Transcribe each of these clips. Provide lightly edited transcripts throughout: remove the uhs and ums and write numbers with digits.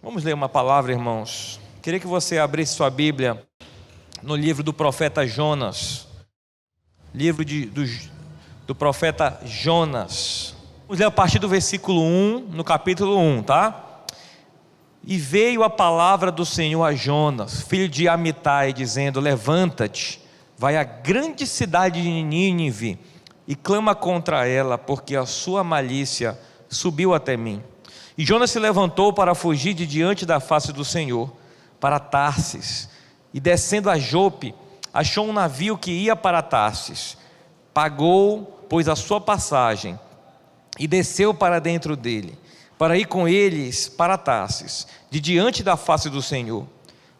Vamos ler uma palavra, irmãos. Queria que você abrisse sua Bíblia no livro do profeta Jonas. Livro do profeta Jonas. Vamos ler a partir do versículo 1, no capítulo 1, tá? E veio a palavra do Senhor a Jonas, filho de Amitai, dizendo: levanta-te, vai à grande cidade de Nínive e clama contra ela, porque a sua malícia subiu até mim. E Jonas se levantou para fugir de diante da face do Senhor, para Tarsis, e descendo a Jope, achou um navio que ia para Tarsis. Pagou, pois, a sua passagem, e desceu para dentro dele, para ir com eles para Tarsis, de diante da face do Senhor.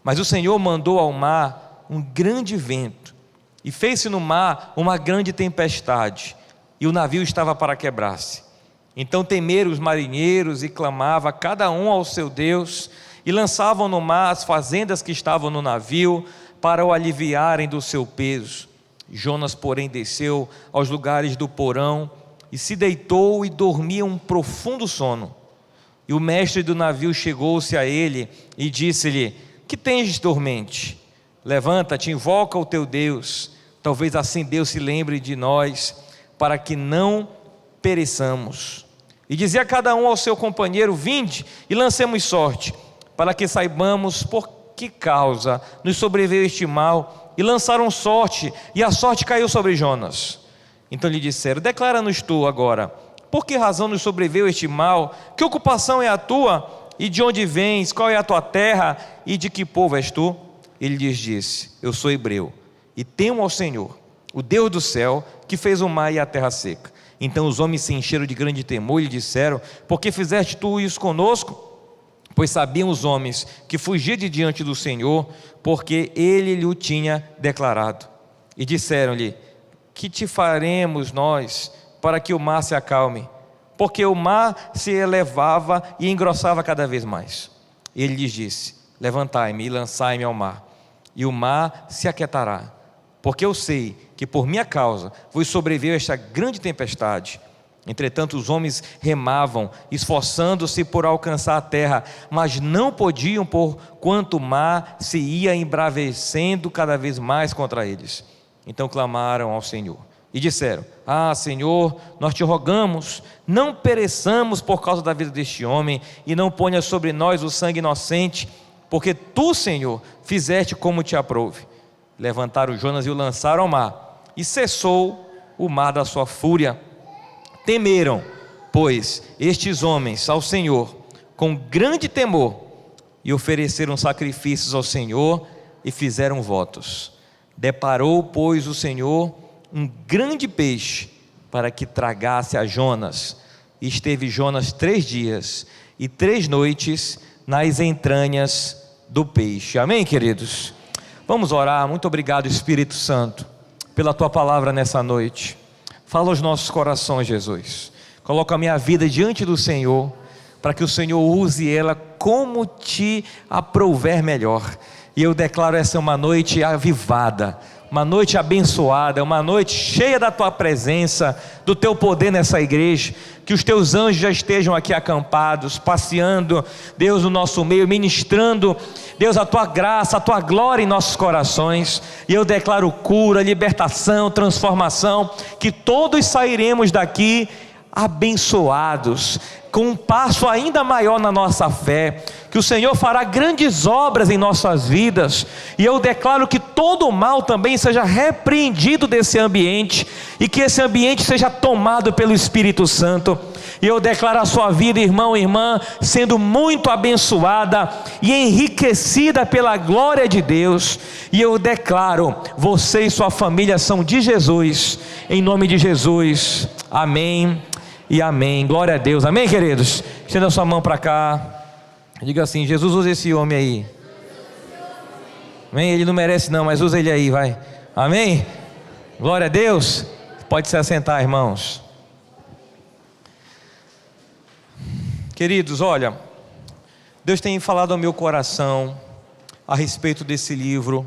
Mas o Senhor mandou ao mar um grande vento, e fez-se no mar uma grande tempestade, e o navio estava para quebrar-se. Então temeram os marinheiros e clamavam cada um ao seu Deus, e lançavam no mar as fazendas que estavam no navio, para o aliviarem do seu peso. Jonas, porém, desceu aos lugares do porão, e se deitou e dormia um profundo sono. E o mestre do navio chegou-se a ele e disse-lhe: que tens, dormente? Levanta-te, invoca o teu Deus, talvez assim Deus se lembre de nós, para que não pereçamos. E dizia cada um ao seu companheiro: vinde e lancemos sorte, para que saibamos por que causa nos sobreveio este mal. E lançaram sorte, e a sorte caiu sobre Jonas. Então lhe disseram: declara-nos tu agora, por que razão nos sobreveio este mal? Que ocupação é a tua? E de onde vens? Qual é a tua terra? E de que povo és tu? Ele lhes disse: eu sou hebreu, e temo ao Senhor, o Deus do céu, que fez o mar e a terra seca. Então os homens se encheram de grande temor e lhe disseram: por que fizeste tu isso conosco? Pois sabiam os homens que fugia de diante do Senhor, porque ele lhe o tinha declarado. E disseram-lhe: que te faremos nós para que o mar se acalme? Porque o mar se elevava e engrossava cada vez mais. Ele lhes disse: levantai-me e lançai-me ao mar, e o mar se aquietará. Porque eu sei que por minha causa vos sobreveio esta grande tempestade. Entretanto os homens remavam, esforçando-se por alcançar a terra, mas não podiam, porquanto o mar se ia embravecendo cada vez mais contra eles. Então clamaram ao Senhor e disseram: Senhor, nós te rogamos, não pereçamos por causa da vida deste homem, e não ponha sobre nós o sangue inocente, porque tu, Senhor, fizeste como te aprouve. Levantaram Jonas e o lançaram ao mar, e cessou o mar da sua fúria. Temeram, pois, estes homens ao Senhor com grande temor, e ofereceram sacrifícios ao Senhor e fizeram votos. Deparou, pois, o Senhor um grande peixe para que tragasse a Jonas, e esteve Jonas 3 dias e 3 noites nas entranhas do peixe. Amém, queridos? Vamos orar. Muito obrigado, Espírito Santo, pela tua palavra nessa noite. Fala aos nossos corações, Jesus. Coloca a minha vida diante do Senhor, para que o Senhor use ela como te aprouver melhor. E eu declaro essa uma noite avivada, uma noite abençoada, uma noite cheia da tua presença, do teu poder nessa igreja. Que os teus anjos já estejam aqui acampados, passeando, Deus, no nosso meio, ministrando, Deus, a tua graça, a tua glória em nossos corações. E eu declaro cura, libertação, transformação, que todos sairemos daqui abençoados, com um passo ainda maior na nossa fé, que o Senhor fará grandes obras em nossas vidas. E eu declaro que todo o mal também seja repreendido desse ambiente, e que esse ambiente seja tomado pelo Espírito Santo. E eu declaro a sua vida, irmão e irmã, sendo muito abençoada e enriquecida pela glória de Deus. E eu declaro: você e sua família são de Jesus, em nome de Jesus. Amém e amém. Glória a Deus. Amém, queridos? Estenda a sua mão para cá. Diga assim: Jesus, usa esse homem aí. Amém? Ele não merece não, mas usa ele aí, vai. Amém? Glória a Deus. Pode se assentar, irmãos. Queridos, olha, Deus tem falado ao meu coração a respeito desse livro,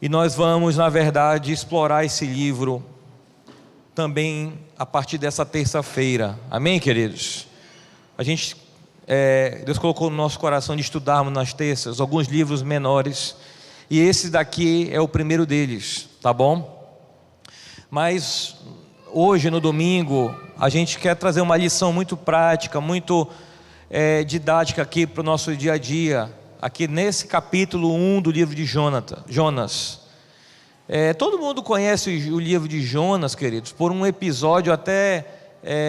e nós vamos, na verdade, explorar esse livro também a partir dessa terça-feira. Amém, queridos? A gente Deus colocou no nosso coração de estudarmos nas terças alguns livros menores, e esse daqui é o primeiro deles, tá bom? Mas hoje, no domingo, a gente quer trazer uma lição muito prática, muito didática aqui para o nosso dia a dia, aqui nesse capítulo 1 do livro de Jonas. Todo mundo conhece o livro de Jonas, queridos, por um episódio até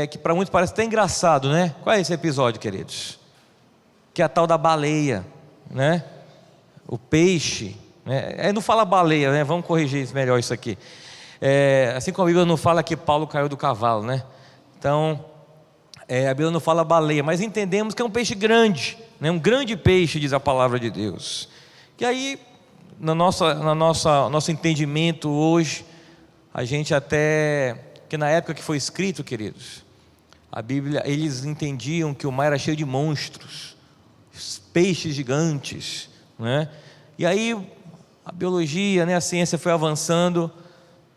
que para muitos parece até engraçado, né? Qual é esse episódio, queridos? Que é a tal da baleia, né? O peixe, né? Não fala baleia, né? Vamos corrigir melhor isso aqui. Assim como a Bíblia não fala que Paulo caiu do cavalo, né? Então, a Bíblia não fala baleia, mas entendemos que é um peixe grande, né? Um grande peixe, diz a palavra de Deus. E aí, no nosso entendimento hoje, a gente que na época que foi escrito, queridos, a Bíblia, eles entendiam que o mar era cheio de monstros, peixes gigantes, né? E aí a biologia, né, a ciência foi avançando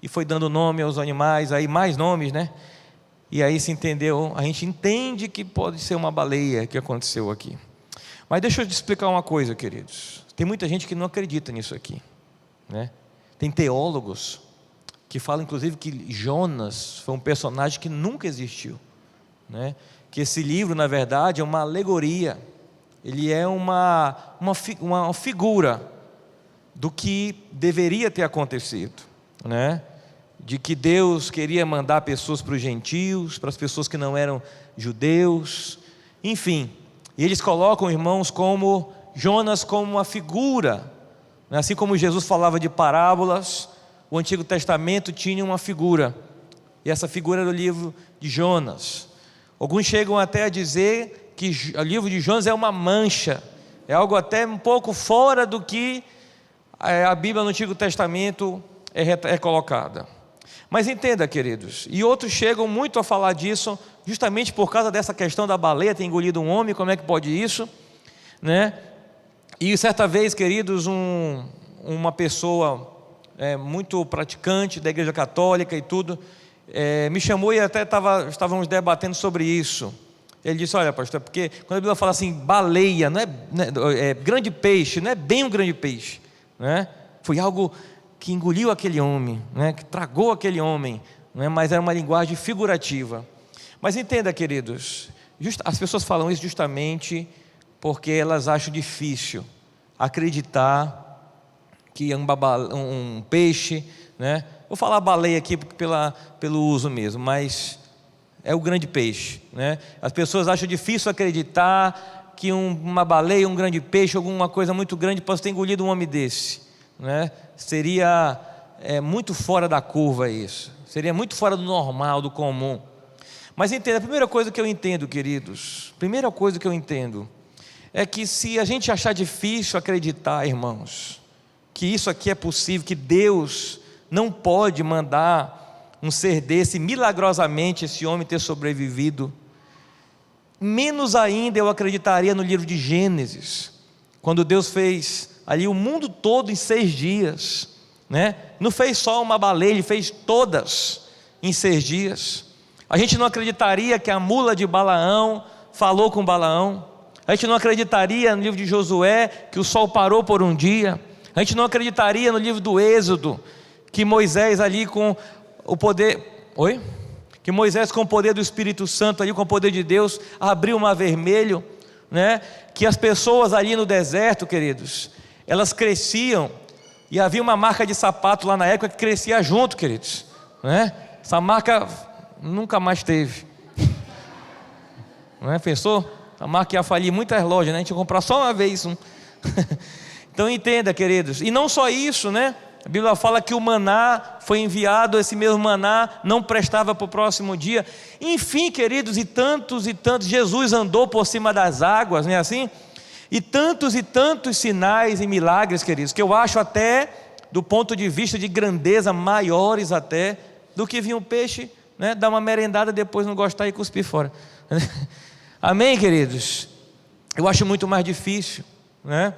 e foi dando nome aos animais, aí mais nomes, né? E aí a gente entende que pode ser uma baleia que aconteceu aqui. Mas deixa eu te explicar uma coisa, queridos. Tem muita gente que não acredita nisso aqui, né? Tem teólogos que falam inclusive que Jonas foi um personagem que nunca existiu, né? Que esse livro, na verdade, é uma alegoria. Ele é uma figura do que deveria ter acontecido, né? De que Deus queria mandar pessoas para os gentios, para as pessoas que não eram judeus, enfim. E eles colocam, irmãos, como Jonas como uma figura, né? Assim como Jesus falava de parábolas, o Antigo Testamento tinha uma figura, e essa figura era o livro de Jonas. Alguns chegam até a dizer que o livro de Jonas é uma mancha, é algo até um pouco fora do que a Bíblia no Antigo Testamento é colocada. Mas entenda, queridos, e outros chegam muito a falar disso, justamente por causa dessa questão da baleia ter engolido um homem. Como é que pode isso, né? E certa vez, queridos, uma pessoa muito praticante da igreja católica e tudo, me chamou e até estávamos debatendo sobre isso. Ele disse: olha, pastor, porque quando a Bíblia fala assim, baleia, não é grande peixe, não é bem um grande peixe, né? Foi algo que engoliu aquele homem, né? Que tragou aquele homem, né? Mas era uma linguagem figurativa. Mas entenda, queridos, as pessoas falam isso justamente porque elas acham difícil acreditar que um peixe, né? Vou falar baleia aqui pelo uso mesmo, mas é o grande peixe, né? As pessoas acham difícil acreditar que uma baleia, um grande peixe, alguma coisa muito grande possa ter engolido um homem desse, né? Seria muito fora da curva isso, seria muito fora do normal, do comum. Mas entenda, a primeira coisa que eu entendo, queridos, é que se a gente achar difícil acreditar, irmãos, que isso aqui é possível, que Deus não pode mandar um ser desse, milagrosamente esse homem ter sobrevivido, menos ainda eu acreditaria no livro de Gênesis, quando Deus fez ali o mundo todo em 6 dias, né? Não fez só uma baleia, Ele fez todas em 6 dias. A gente não acreditaria que a mula de Balaão falou com Balaão. A gente não acreditaria no livro de Josué que o sol parou por um dia. A gente não acreditaria no livro do Êxodo que Moisés ali com o poder... Que Moisés com o poder do Espírito Santo ali, com o poder de Deus, abriu o mar vermelho, né? Que as pessoas ali no deserto, queridos, elas cresciam e havia uma marca de sapato lá na época que crescia junto, queridos, né? Essa marca nunca mais teve, não é? Pensou? A marca ia falir muitas lojas, né? A gente ia comprar só uma vez um. Então entenda, queridos, e não só isso, né? A Bíblia fala que o maná foi enviado, esse mesmo maná não prestava para o próximo dia. Enfim, queridos, e tantos, Jesus andou por cima das águas, não é assim? E tantos sinais e milagres, queridos, que eu acho até, do ponto de vista de grandeza, maiores até, do que vir um peixe, né? Dar uma merendada, depois não gostar e cuspir fora. Amém, queridos? Eu acho muito mais difícil, né?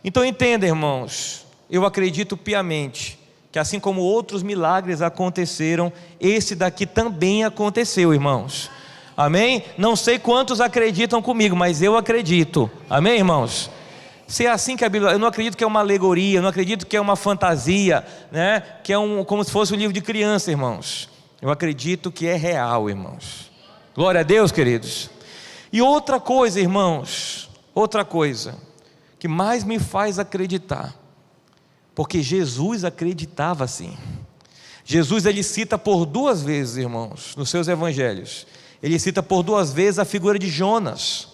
Então entenda, irmãos, eu acredito piamente que assim como outros milagres aconteceram, esse daqui também aconteceu, irmãos. Amém? Não sei quantos acreditam comigo, mas eu acredito. Amém, irmãos? Se é assim que a Bíblia, eu não acredito que é uma alegoria, eu não acredito que é uma fantasia, né? Que é como se fosse um livro de criança, irmãos. Eu acredito que é real, irmãos. Glória a Deus, queridos. E outra coisa, irmãos, outra coisa que mais me faz acreditar, porque Jesus acreditava assim. Jesus, ele cita por 2 vezes, irmãos, nos seus evangelhos, ele cita por 2 vezes a figura de Jonas.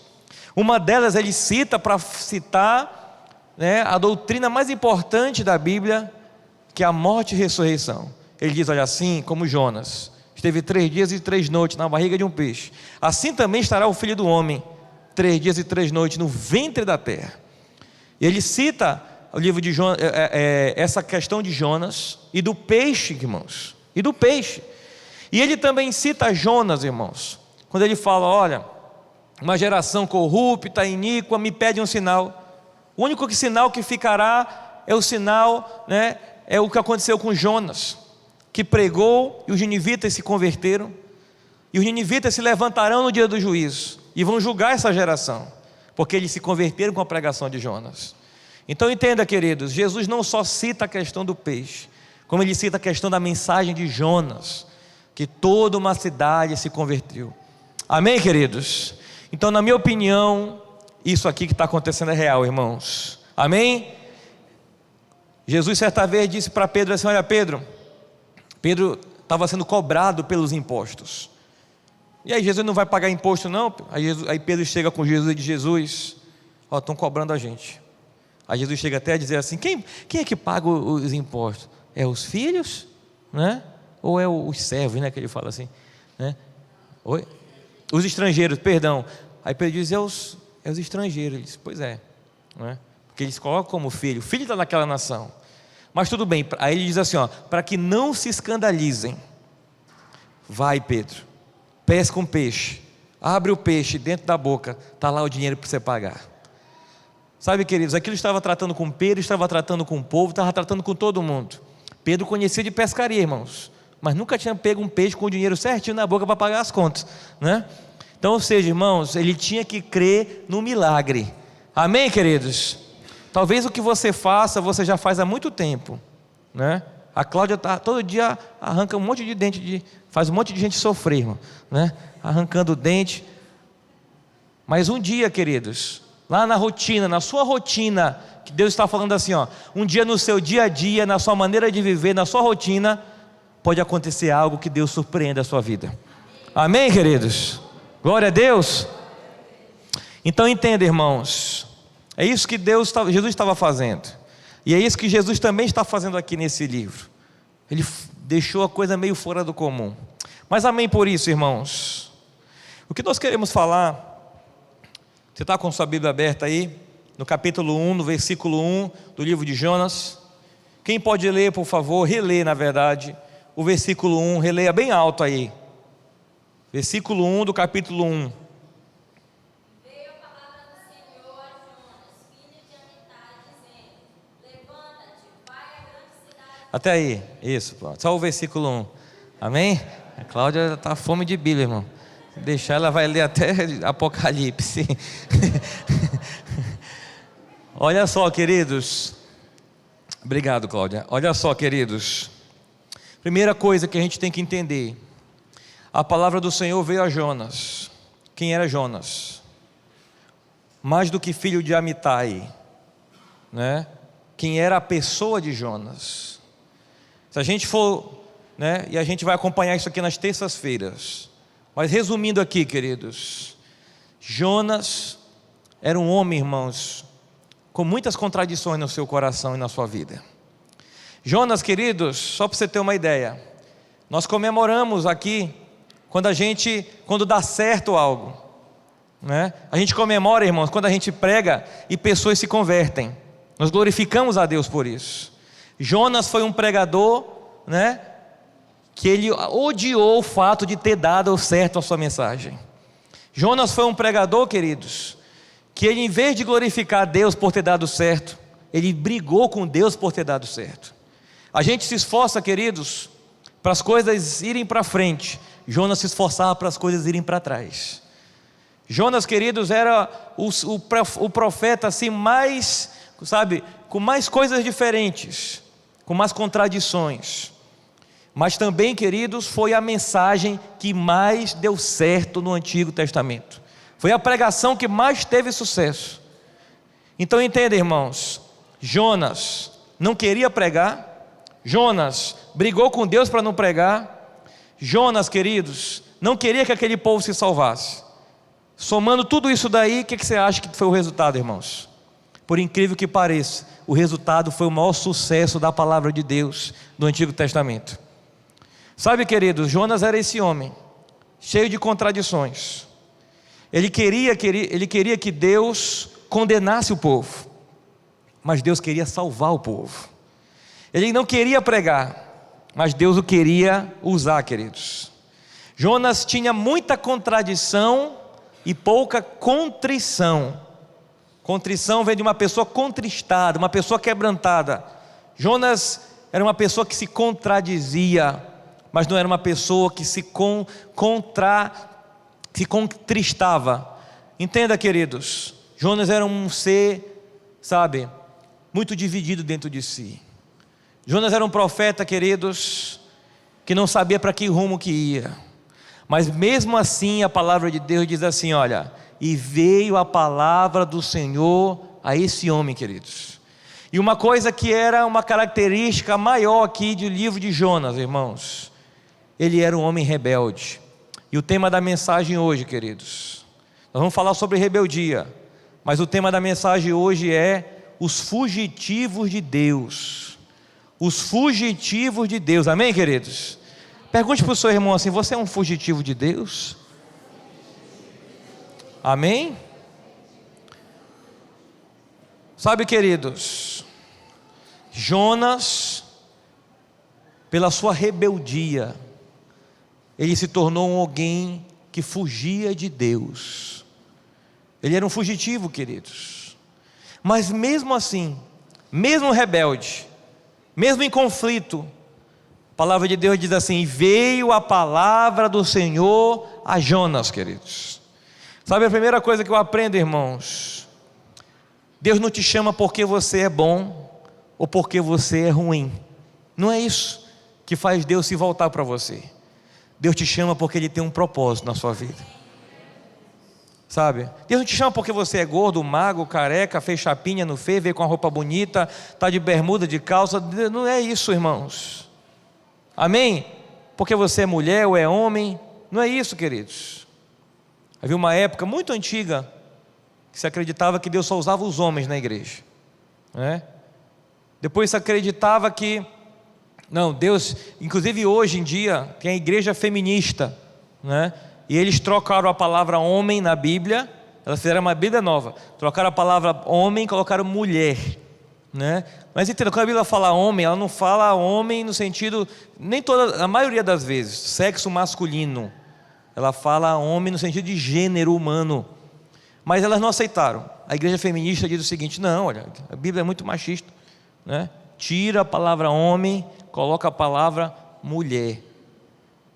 Uma delas ele cita para citar, né, a doutrina mais importante da Bíblia, que é a morte e ressurreição. Ele diz, olha, assim como Jonas esteve 3 dias e 3 noites na barriga de um peixe, assim também estará o Filho do Homem 3 dias e 3 noites no ventre da terra. E ele cita o livro de Jonas, essa questão de Jonas e do peixe, irmãos, e do peixe. E ele também cita Jonas, irmãos, quando ele fala, olha, uma geração corrupta, iníqua, me pede um sinal. O único sinal que ficará é o sinal, né, é o que aconteceu com Jonas, que pregou e os ninivitas se converteram, e os ninivitas se levantarão no dia do juízo e vão julgar essa geração, porque eles se converteram com a pregação de Jonas. Então entenda, queridos, Jesus não só cita a questão do peixe, como ele cita a questão da mensagem de Jonas, que toda uma cidade se converteu. Amém, queridos? Então, na minha opinião, isso aqui que está acontecendo é real, irmãos. Amém? Jesus certa vez disse para Pedro assim, olha, Pedro estava sendo cobrado pelos impostos. E aí Jesus não vai pagar imposto não? Aí Pedro chega com Jesus e diz, Jesus, ó, estão cobrando a gente. Aí Jesus chega até a dizer assim, quem é que paga os impostos? É os filhos? Né? Ou é os servos, né, que ele fala assim, né? Oi? Os estrangeiros, perdão. Aí Pedro diz, é os estrangeiros. Ele diz, pois é, não é? Porque eles colocam como filho, o filho está naquela nação. Mas tudo bem, aí ele diz assim, ó, para que não se escandalizem, vai Pedro, pesca um peixe, abre o peixe dentro da boca, está lá o dinheiro para você pagar. Sabe, queridos, aquilo estava tratando com Pedro, estava tratando com o povo, estava tratando com todo mundo. Pedro conhecia de pescaria, irmãos, mas nunca tinha pego um peixe com o dinheiro certinho na boca para pagar as contas, né? Então, ou seja, irmãos, ele tinha que crer no milagre. Amém, queridos? Talvez o que você faça, você já faz há muito tempo, né? A Cláudia todo dia arranca um monte de dente, faz um monte de gente sofrer, irmão, né? Arrancando o dente. Mas um dia, queridos, lá na rotina, na sua rotina, que Deus está falando assim, ó, um dia no seu dia a dia, na sua maneira de viver, na sua rotina, pode acontecer algo que Deus surpreenda a sua vida. Amém, queridos? Glória a Deus. Então entenda, irmãos, é isso que Jesus estava fazendo, e é isso que Jesus também está fazendo aqui nesse livro. Ele deixou a coisa meio fora do comum, mas amém por isso, irmãos. O que nós queremos falar, você está com sua Bíblia aberta aí, no capítulo 1, no versículo 1 do livro de Jonas. Quem pode ler, por favor, reler na verdade, o versículo 1, releia bem alto aí, versículo 1 do capítulo 1. Veio a palavra do Senhor a Jonas, filho de Amitai, dizendo, levanta-te, vai à grande cidade. Até aí, isso, pronto. Só o versículo 1, amém? A Cláudia está fome de Bíblia, irmão. Deixar ela vai ler até Apocalipse. Olha só, queridos. Obrigado, Cláudia. Olha só, queridos. Primeira coisa que a gente tem que entender, a palavra do Senhor veio a Jonas. Quem era Jonas? Mais do que filho de Amitai, né? Quem era a pessoa de Jonas? Se a gente for, né? E a gente vai acompanhar isso aqui nas terças-feiras. Mas resumindo aqui, queridos, Jonas era um homem, irmãos, com muitas contradições no seu coração e na sua vida. Jonas, queridos, só para você ter uma ideia, nós comemoramos aqui quando dá certo algo, né? A gente comemora, irmãos, quando a gente prega e pessoas se convertem. Nós glorificamos a Deus por isso. Jonas foi um pregador, né, que ele odiou o fato de ter dado certo a sua mensagem. Jonas foi um pregador, queridos, que ele, em vez de glorificar a Deus por ter dado certo, ele brigou com Deus por ter dado certo. A gente se esforça, queridos, para as coisas irem para frente, Jonas se esforçava para as coisas irem para trás. Jonas, queridos, era o profeta assim mais, sabe, com mais coisas diferentes, com mais contradições. Mas também, queridos, foi a mensagem que mais deu certo no Antigo Testamento. Foi a pregação que mais teve sucesso. Então entenda, irmãos, Jonas não queria pregar, Jonas brigou com Deus para não pregar, Jonas, queridos, não queria que aquele povo se salvasse. Somando tudo isso daí, o que você acha que foi o resultado, irmãos? Por incrível que pareça, o resultado foi o maior sucesso da palavra de Deus no Antigo Testamento. Sabe, queridos, Jonas era esse homem, cheio de contradições. Ele queria que Deus condenasse o povo, mas Deus queria salvar o povo. Ele não queria pregar, mas Deus o queria usar, queridos. Jonas tinha muita contradição e pouca contrição. Contrição vem de uma pessoa contristada, uma pessoa quebrantada. Jonas era uma pessoa que se contradizia, mas não era uma pessoa que se contristava. Entenda, queridos, Jonas era um ser, sabe, muito dividido dentro de si. Jonas era um profeta, queridos, que não sabia para que rumo que ia. Mas mesmo assim a palavra de Deus diz assim, olha, e veio a palavra do Senhor a esse homem, queridos. E uma coisa que era uma característica maior aqui do livro de Jonas, irmãos, ele era um homem rebelde. E o tema da mensagem hoje, queridos, nós vamos falar sobre rebeldia, mas o tema da mensagem hoje é os fugitivos de Deus. Os fugitivos de Deus, amém, queridos? Pergunte para o seu irmão assim, você é um fugitivo de Deus? Amém? Sabe, queridos, Jonas, pela sua rebeldia, ele se tornou alguém que fugia de Deus. Ele era um fugitivo, queridos. Mas mesmo assim, mesmo rebelde, mesmo em conflito, a palavra de Deus diz assim, veio a palavra do Senhor a Jonas, queridos. Sabe a primeira coisa que eu aprendo, irmãos? Deus não te chama porque você é bom ou porque você é ruim. Não é isso que faz Deus se voltar para você. Deus te chama porque Ele tem um propósito na sua vida. Sabe? Deus não te chama porque você é gordo, magro, careca, fez chapinha, não fez, veio com a roupa bonita, está de bermuda, de calça. Não é isso, irmãos. Amém? Porque você é mulher ou é homem. Não é isso, queridos. Havia uma época muito antiga que se acreditava que Deus só usava os homens na igreja, né? Depois se acreditava que não, Deus, inclusive hoje em dia tem a igreja feminista, né? E eles trocaram a palavra homem na Bíblia, elas fizeram uma Bíblia nova, trocaram a palavra homem e colocaram mulher, né? Mas entenda, quando a Bíblia fala homem, ela não fala homem no sentido, nem toda, a maioria das vezes, sexo masculino. Ela fala homem no sentido de gênero humano. Mas elas não aceitaram. A igreja feminista diz o seguinte, não, olha, a Bíblia é muito machista, né? Tira a palavra homem, coloca a palavra mulher.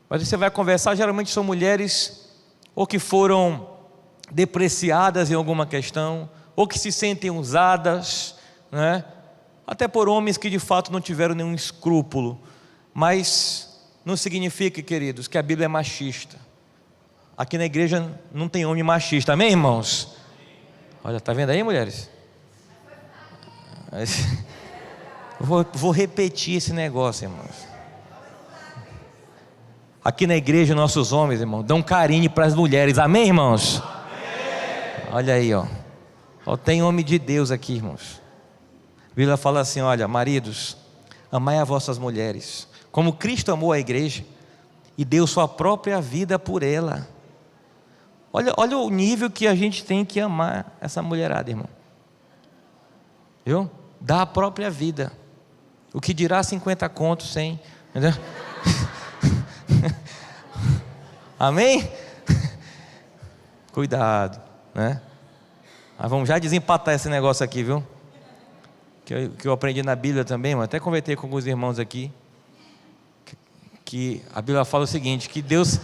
Mas você vai conversar, geralmente são mulheres ou que foram depreciadas em alguma questão, ou que se sentem usadas, né? Até por homens que de fato não tiveram nenhum escrúpulo. Mas não significa, queridos, que a Bíblia é machista. Aqui na igreja não tem homem machista, amém, irmãos? Olha, tá vendo aí, mulheres? Vou repetir esse negócio, irmãos. Aqui na igreja, nossos homens, irmãos, dão carinho para as mulheres, amém, irmãos? Amém. Olha aí, ó. Tem homem de Deus aqui, irmãos. A Bíblia fala assim, olha, maridos, amai as vossas mulheres, como Cristo amou a igreja e deu sua própria vida por ela. Olha o nível que a gente tem que amar essa mulherada, irmão. Viu? Dá a própria vida. O que dirá 50 contos, 100, entendeu? Amém? Cuidado, né? Mas vamos já desempatar esse negócio aqui, viu? Que eu aprendi na Bíblia também, mas até conversei com alguns irmãos aqui, que a Bíblia fala o seguinte, que Deus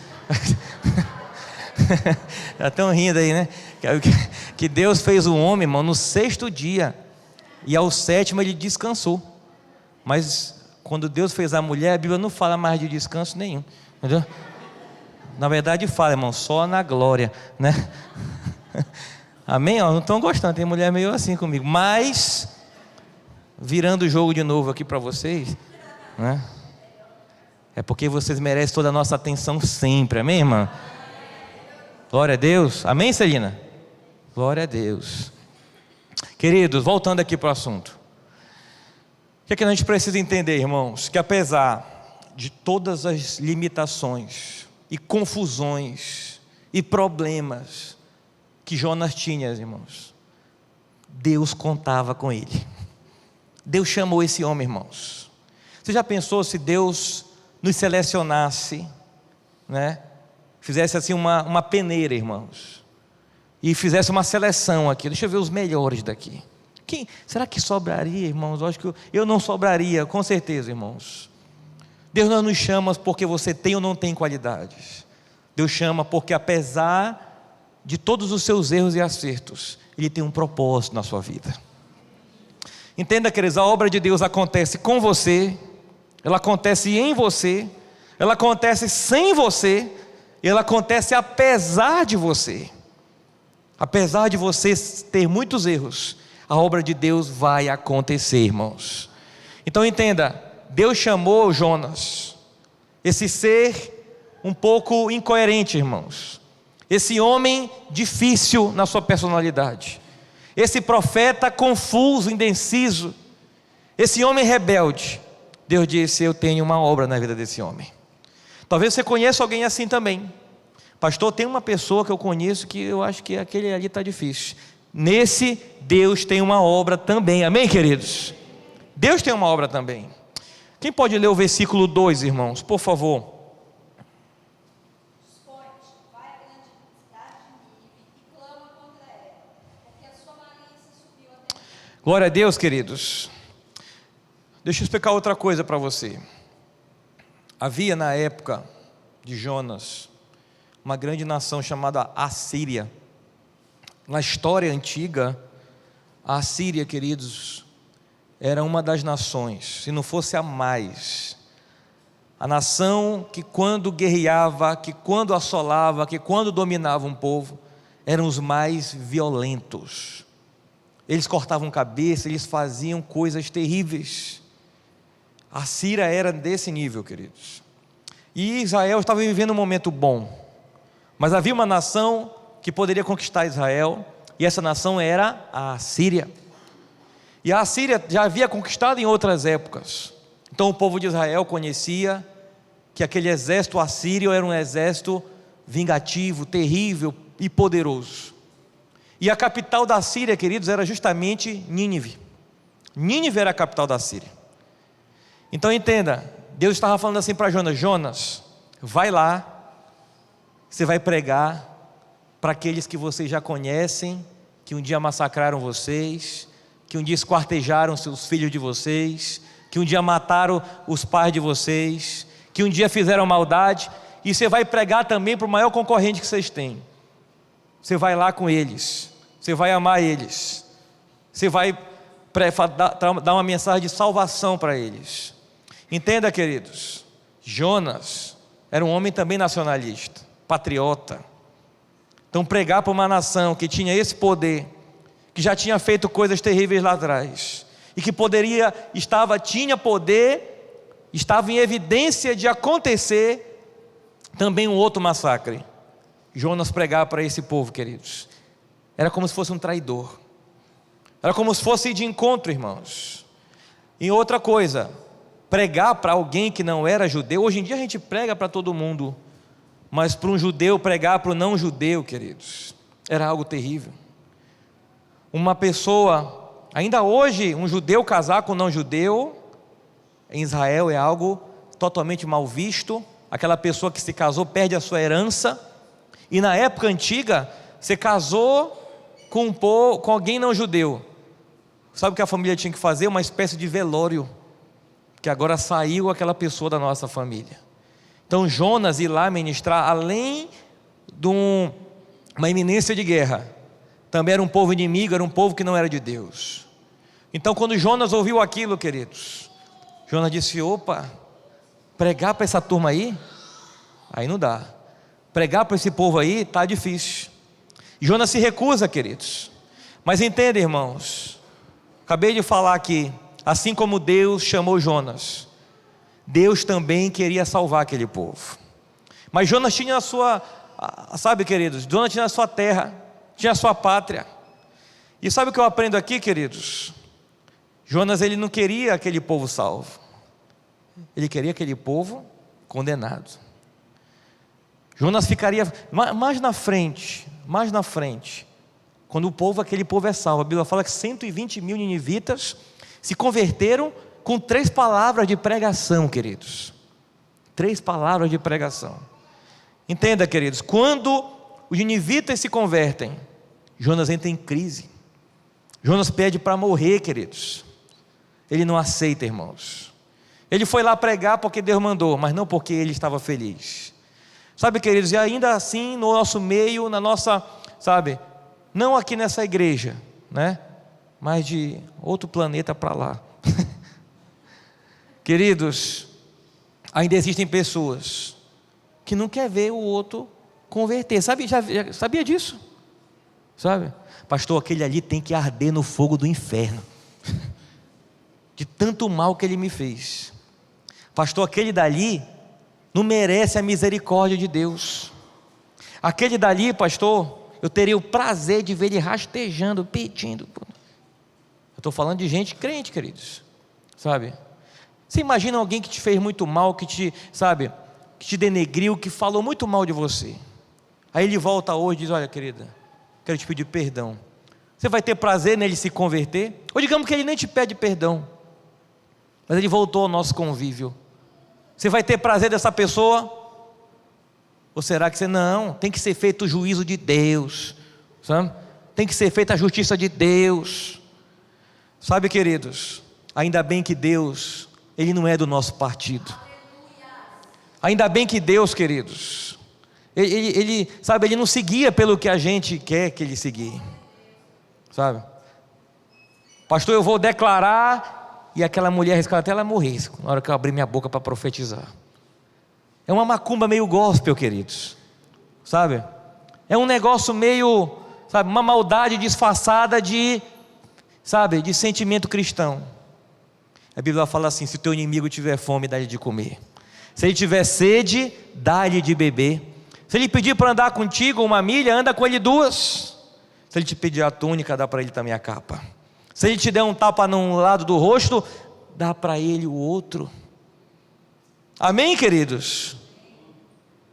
Já estão rindo aí, né? Que Deus fez o homem, irmão, no 6º dia, e ao 7º ele descansou. Mas quando Deus fez a mulher, a Bíblia não fala mais de descanso nenhum, entendeu? Na verdade fala, irmão, só na glória, né? Amém? Ó, não estão gostando, tem mulher meio assim comigo. Mas, virando o jogo de novo aqui para vocês, né? É porque vocês merecem toda a nossa atenção sempre, amém, irmã? Glória a Deus, amém, Celina? Glória a Deus. Queridos, voltando aqui para o assunto. O que é que a gente precisa entender, irmãos? Que apesar de todas as limitações e confusões e problemas que Jonas tinha, irmãos, Deus contava com ele. Deus chamou esse homem, irmãos. Você já pensou se Deus nos selecionasse, né? Fizesse assim uma peneira, irmãos, e fizesse uma seleção aqui, deixa eu ver os melhores daqui. Será que sobraria, irmãos? Eu acho que eu não sobraria, com certeza, irmãos. Deus não nos chama porque você tem ou não tem qualidades. Deus chama porque apesar de todos os seus erros e acertos, Ele tem um propósito na sua vida. Entenda, queridos, a obra de Deus acontece com você, ela acontece em você, ela acontece sem você, e ela acontece apesar de você. Apesar de você ter muitos erros, a obra de Deus vai acontecer, irmãos. Então entenda, Deus chamou Jonas, esse ser um pouco incoerente, irmãos, esse homem difícil na sua personalidade, esse profeta confuso, indeciso, esse homem rebelde. Deus disse: eu tenho uma obra na vida desse homem. Talvez você conheça alguém assim também. Pastor, tem uma pessoa que eu conheço que eu acho que aquele ali está difícil. Nesse, Deus tem uma obra também, amém, queridos? Deus tem uma obra também. Quem pode ler o versículo 2, irmãos, por favor? Glória a Deus, queridos. Deixa eu explicar outra coisa para você. Havia na época de Jonas uma grande nação chamada Assíria. Na história antiga, a Assíria, queridos, era uma das nações, se não fosse a mais, a nação que quando guerreava, que quando assolava, que quando dominava um povo, eram os mais violentos. Eles cortavam cabeça, eles faziam coisas terríveis. A Síria era desse nível, queridos. E Israel estava vivendo um momento bom, mas havia uma nação que poderia conquistar Israel, e essa nação era a Assíria. E a Assíria já havia conquistado em outras épocas. Então o povo de Israel conhecia que aquele exército assírio era um exército vingativo, terrível e poderoso. E a capital da Síria, queridos, era justamente Nínive. Nínive era a capital da Síria. Então entenda, Deus estava falando assim para Jonas: Jonas, vai lá, você vai pregar para aqueles que vocês já conhecem, que um dia massacraram vocês, que um dia esquartejaram os filhos de vocês, que um dia mataram os pais de vocês, que um dia fizeram maldade, e você vai pregar também para o maior concorrente que vocês têm. Você vai lá com eles, você vai amar eles, você vai dar uma mensagem de salvação para eles. Entenda, queridos, Jonas era um homem também nacionalista, patriota. Então pregar para uma nação que tinha esse poder, que já tinha feito coisas terríveis lá atrás, e que tinha poder, estava em evidência de acontecer também um outro massacre. Jonas pregar para esse povo, queridos, era como se fosse um traidor, era como se fosse ir de encontro, irmãos. E outra coisa, pregar para alguém que não era judeu. Hoje em dia a gente prega para todo mundo, mas para um judeu pregar para o não judeu, queridos, era algo terrível. Uma pessoa, ainda hoje, um judeu casar com um não judeu, em Israel é algo totalmente mal visto. Aquela pessoa que se casou perde a sua herança. E na época antiga, você casou com alguém não judeu, sabe o que a família tinha que fazer? Uma espécie de velório, que agora saiu aquela pessoa da nossa família. Então Jonas ir lá ministrar, além de uma iminência de guerra, também era um povo inimigo, era um povo que não era de Deus. Então quando Jonas ouviu aquilo, queridos, Jonas disse: opa, pregar para essa turma aí não dá. Pregar para esse povo aí está difícil. Jonas se recusa, queridos. Mas entenda, irmãos, acabei de falar aqui, assim como Deus chamou Jonas, Deus também queria salvar aquele povo. Mas Jonas tinha a sua, sabe, queridos, Jonas tinha a sua terra, tinha a sua pátria. E sabe o que eu aprendo aqui, queridos? Jonas, ele não queria aquele povo salvo, ele queria aquele povo condenado. Jonas ficaria mais na frente, quando aquele povo é salvo. A Bíblia fala que 120 mil ninivitas se converteram com 3 palavras de pregação, queridos. 3 palavras de pregação. Entenda, queridos, quando os ninivitas se convertem, Jonas entra em crise. Jonas pede para morrer, queridos. Ele não aceita, irmãos. Ele foi lá pregar porque Deus mandou, mas não porque ele estava feliz. Sabe, queridos, e ainda assim no nosso meio, na nossa, sabe, não aqui nessa igreja, né, mas de outro planeta para lá. Queridos, ainda existem pessoas que não quer ver o outro converter. Sabe, já sabia disso? Sabe? Pastor, aquele ali tem que arder no fogo do inferno. De tanto mal que ele me fez. Pastor, aquele dali não merece a misericórdia de Deus. Aquele dali, pastor, eu teria o prazer de ver ele rastejando, pedindo. Eu estou falando de gente crente, queridos. Sabe? Você imagina alguém que te fez muito mal, que te, sabe, que te denegriu, que falou muito mal de você. Aí ele volta hoje e diz: olha, querida, quero te pedir perdão. Você vai ter prazer nele se converter? Ou digamos que ele nem te pede perdão, mas ele voltou ao nosso convívio. Você vai ter prazer dessa pessoa? Ou será que você não? Tem que ser feito o juízo de Deus, sabe? Tem que ser feita a justiça de Deus. Sabe, queridos, ainda bem que Deus, Ele não é do nosso partido. Ainda bem que Deus, queridos, Ele sabe, Ele não seguia pelo que a gente quer que Ele seguir, sabe? Pastor, eu vou declarar, e aquela mulher arriscava até ela morrer na hora que eu abri minha boca para profetizar. É uma macumba meio gospel, queridos, sabe? É um negócio meio, sabe, uma maldade disfarçada de, sabe, de sentimento cristão. A Bíblia fala assim: se o teu inimigo tiver fome, dá-lhe de comer. Se ele tiver sede, dá-lhe de beber. Se ele pedir para andar contigo 1 milha, anda com ele 2. Se ele te pedir a túnica, dá para ele também a capa. Se ele te der um tapa num lado do rosto, dá para ele o outro. Amém, queridos?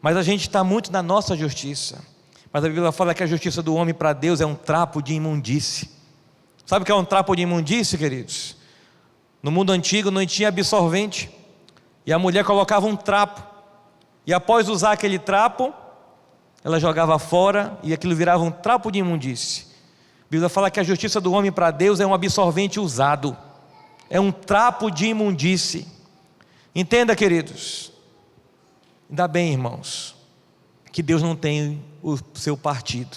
Mas a gente está muito na nossa justiça. Mas a Bíblia fala que a justiça do homem para Deus é um trapo de imundície. Sabe o que é um trapo de imundície, queridos? No mundo antigo não tinha absorvente, e a mulher colocava um trapo, e após usar aquele trapo, ela jogava fora, e aquilo virava um trapo de imundície. A Bíblia fala que a justiça do homem para Deus é um absorvente usado, é um trapo de imundície. Entenda, queridos, ainda bem, irmãos, que Deus não tem o seu partido.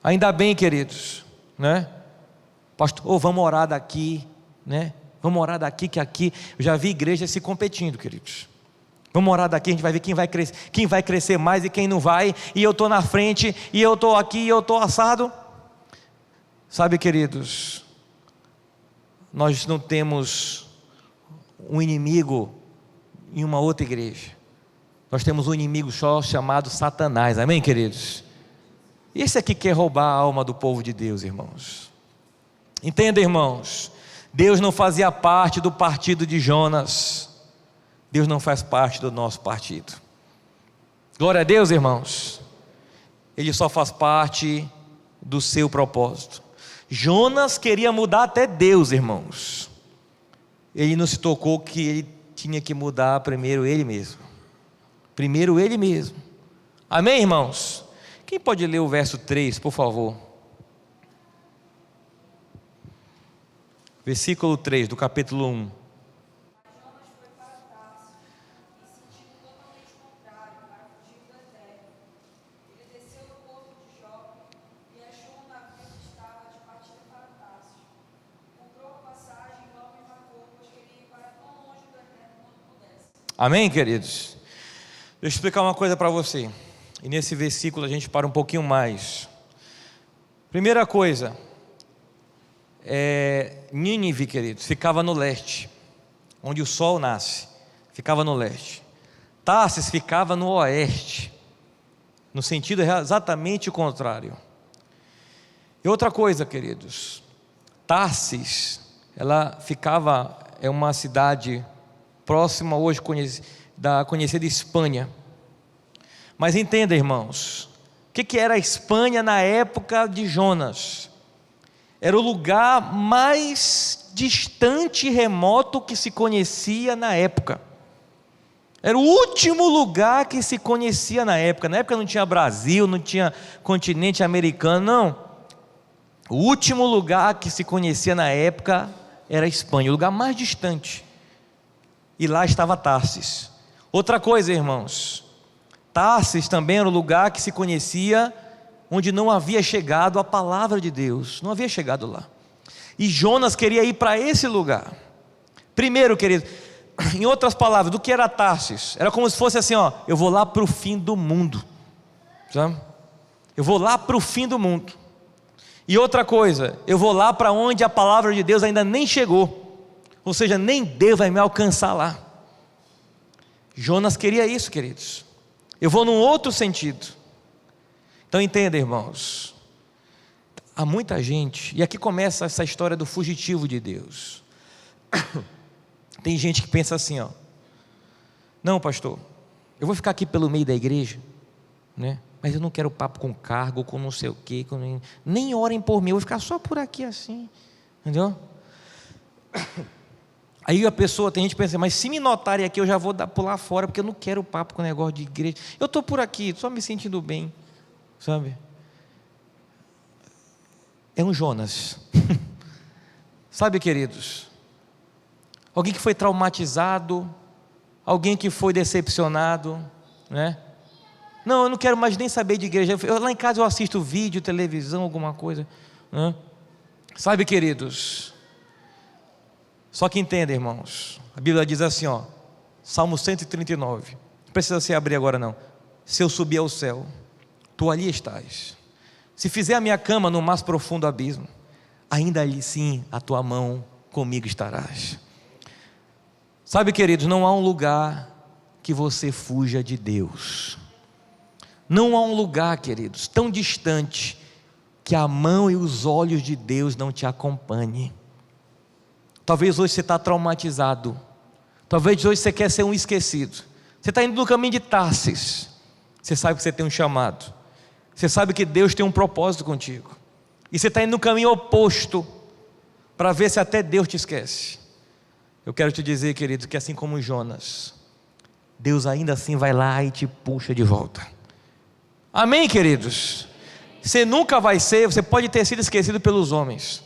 Ainda bem, queridos, né? Pastor, vamos orar daqui, né? Vamos orar daqui, que aqui, eu já vi igrejas se competindo, queridos. Vamos orar daqui, a gente vai ver quem vai crescer mais e quem não vai, e eu estou na frente, e eu estou aqui, e eu estou assado. Sabe, queridos, nós não temos um inimigo em uma outra igreja. Nós temos um inimigo só chamado Satanás, amém, queridos? E esse aqui quer roubar a alma do povo de Deus, irmãos. Entenda, irmãos, Deus não fazia parte do partido de Jonas. Deus não faz parte do nosso partido. Glória a Deus, irmãos. Ele só faz parte do seu propósito. Jonas queria mudar até Deus, irmãos. Ele não se tocou que ele tinha que mudar primeiro ele mesmo. Primeiro ele mesmo. Amém, irmãos? Quem pode ler o verso 3, por favor? Versículo 3 do capítulo 1. Amém, queridos? Deixa eu explicar uma coisa para você. E nesse versículo a gente para um pouquinho mais. Primeira coisa, Nínive, queridos, ficava no leste, onde o sol nasce, ficava no leste. Tarsis ficava no oeste, no sentido exatamente contrário. E outra coisa, queridos, Tarsis, ela ficava, é uma cidade próxima hoje da conhecida Espanha. Mas entenda, irmãos, o que era a Espanha na época de Jonas? Era o lugar mais distante e remoto que se conhecia na época. Era o último lugar que se conhecia na época. Na época não tinha Brasil, não tinha continente americano, não. O último lugar que se conhecia na época era a Espanha, o lugar mais distante. E lá estava Tarsis. Outra coisa, irmãos, Tarsis também era o lugar que se conhecia onde não havia chegado a palavra de Deus, não havia chegado lá. E Jonas queria ir para esse lugar. Primeiro, querido, em outras palavras, do que era Tarsis? Era como se fosse assim, ó, eu vou lá para o fim do mundo, sabe? Eu vou lá para o fim do mundo. E outra coisa, eu vou lá para onde a palavra de Deus ainda nem chegou, ou seja, nem Deus vai me alcançar lá. Jonas queria isso, queridos. Eu vou num outro sentido. Então entenda, irmãos, há muita gente, e aqui começa essa história do fugitivo de Deus. Tem gente que pensa assim, ó, não, pastor, eu vou ficar aqui pelo meio da igreja, né? Mas eu não quero papo com cargo, com não sei o quê, nem orem por mim, eu vou ficar só por aqui assim, entendeu? Aí a pessoa, tem gente que pensa, mas se me notarem aqui eu já vou pular fora, porque eu não quero papo com negócio de igreja, eu estou por aqui, só me sentindo bem, sabe? É um Jonas. Sabe, queridos, alguém que foi traumatizado, alguém que foi decepcionado, né? Não, eu não quero mais nem saber de igreja. Lá em casa eu assisto vídeo, televisão, alguma coisa, né? Sabe, queridos, só que entenda, irmãos, a Bíblia diz assim, ó, Salmo 139, não precisa se abrir agora não. Se eu subir ao céu, tu ali estás. Se fizer a minha cama no mais profundo abismo, ainda ali sim a tua mão comigo estarás. Sabe, queridos, não há um lugar que você fuja de Deus. Não há um lugar, queridos, tão distante que a mão e os olhos de Deus não te acompanhem. Talvez hoje você está traumatizado. Talvez hoje você quer ser um esquecido. Você está indo no caminho de Tarsis. Você sabe que você tem um chamado. Você sabe que Deus tem um propósito contigo. E você está indo no caminho oposto, para ver se até Deus te esquece. Eu quero te dizer, querido, que assim como Jonas, Deus ainda assim vai lá e te puxa de volta. Amém, queridos? Você nunca vai ser, você pode ter sido esquecido pelos homens.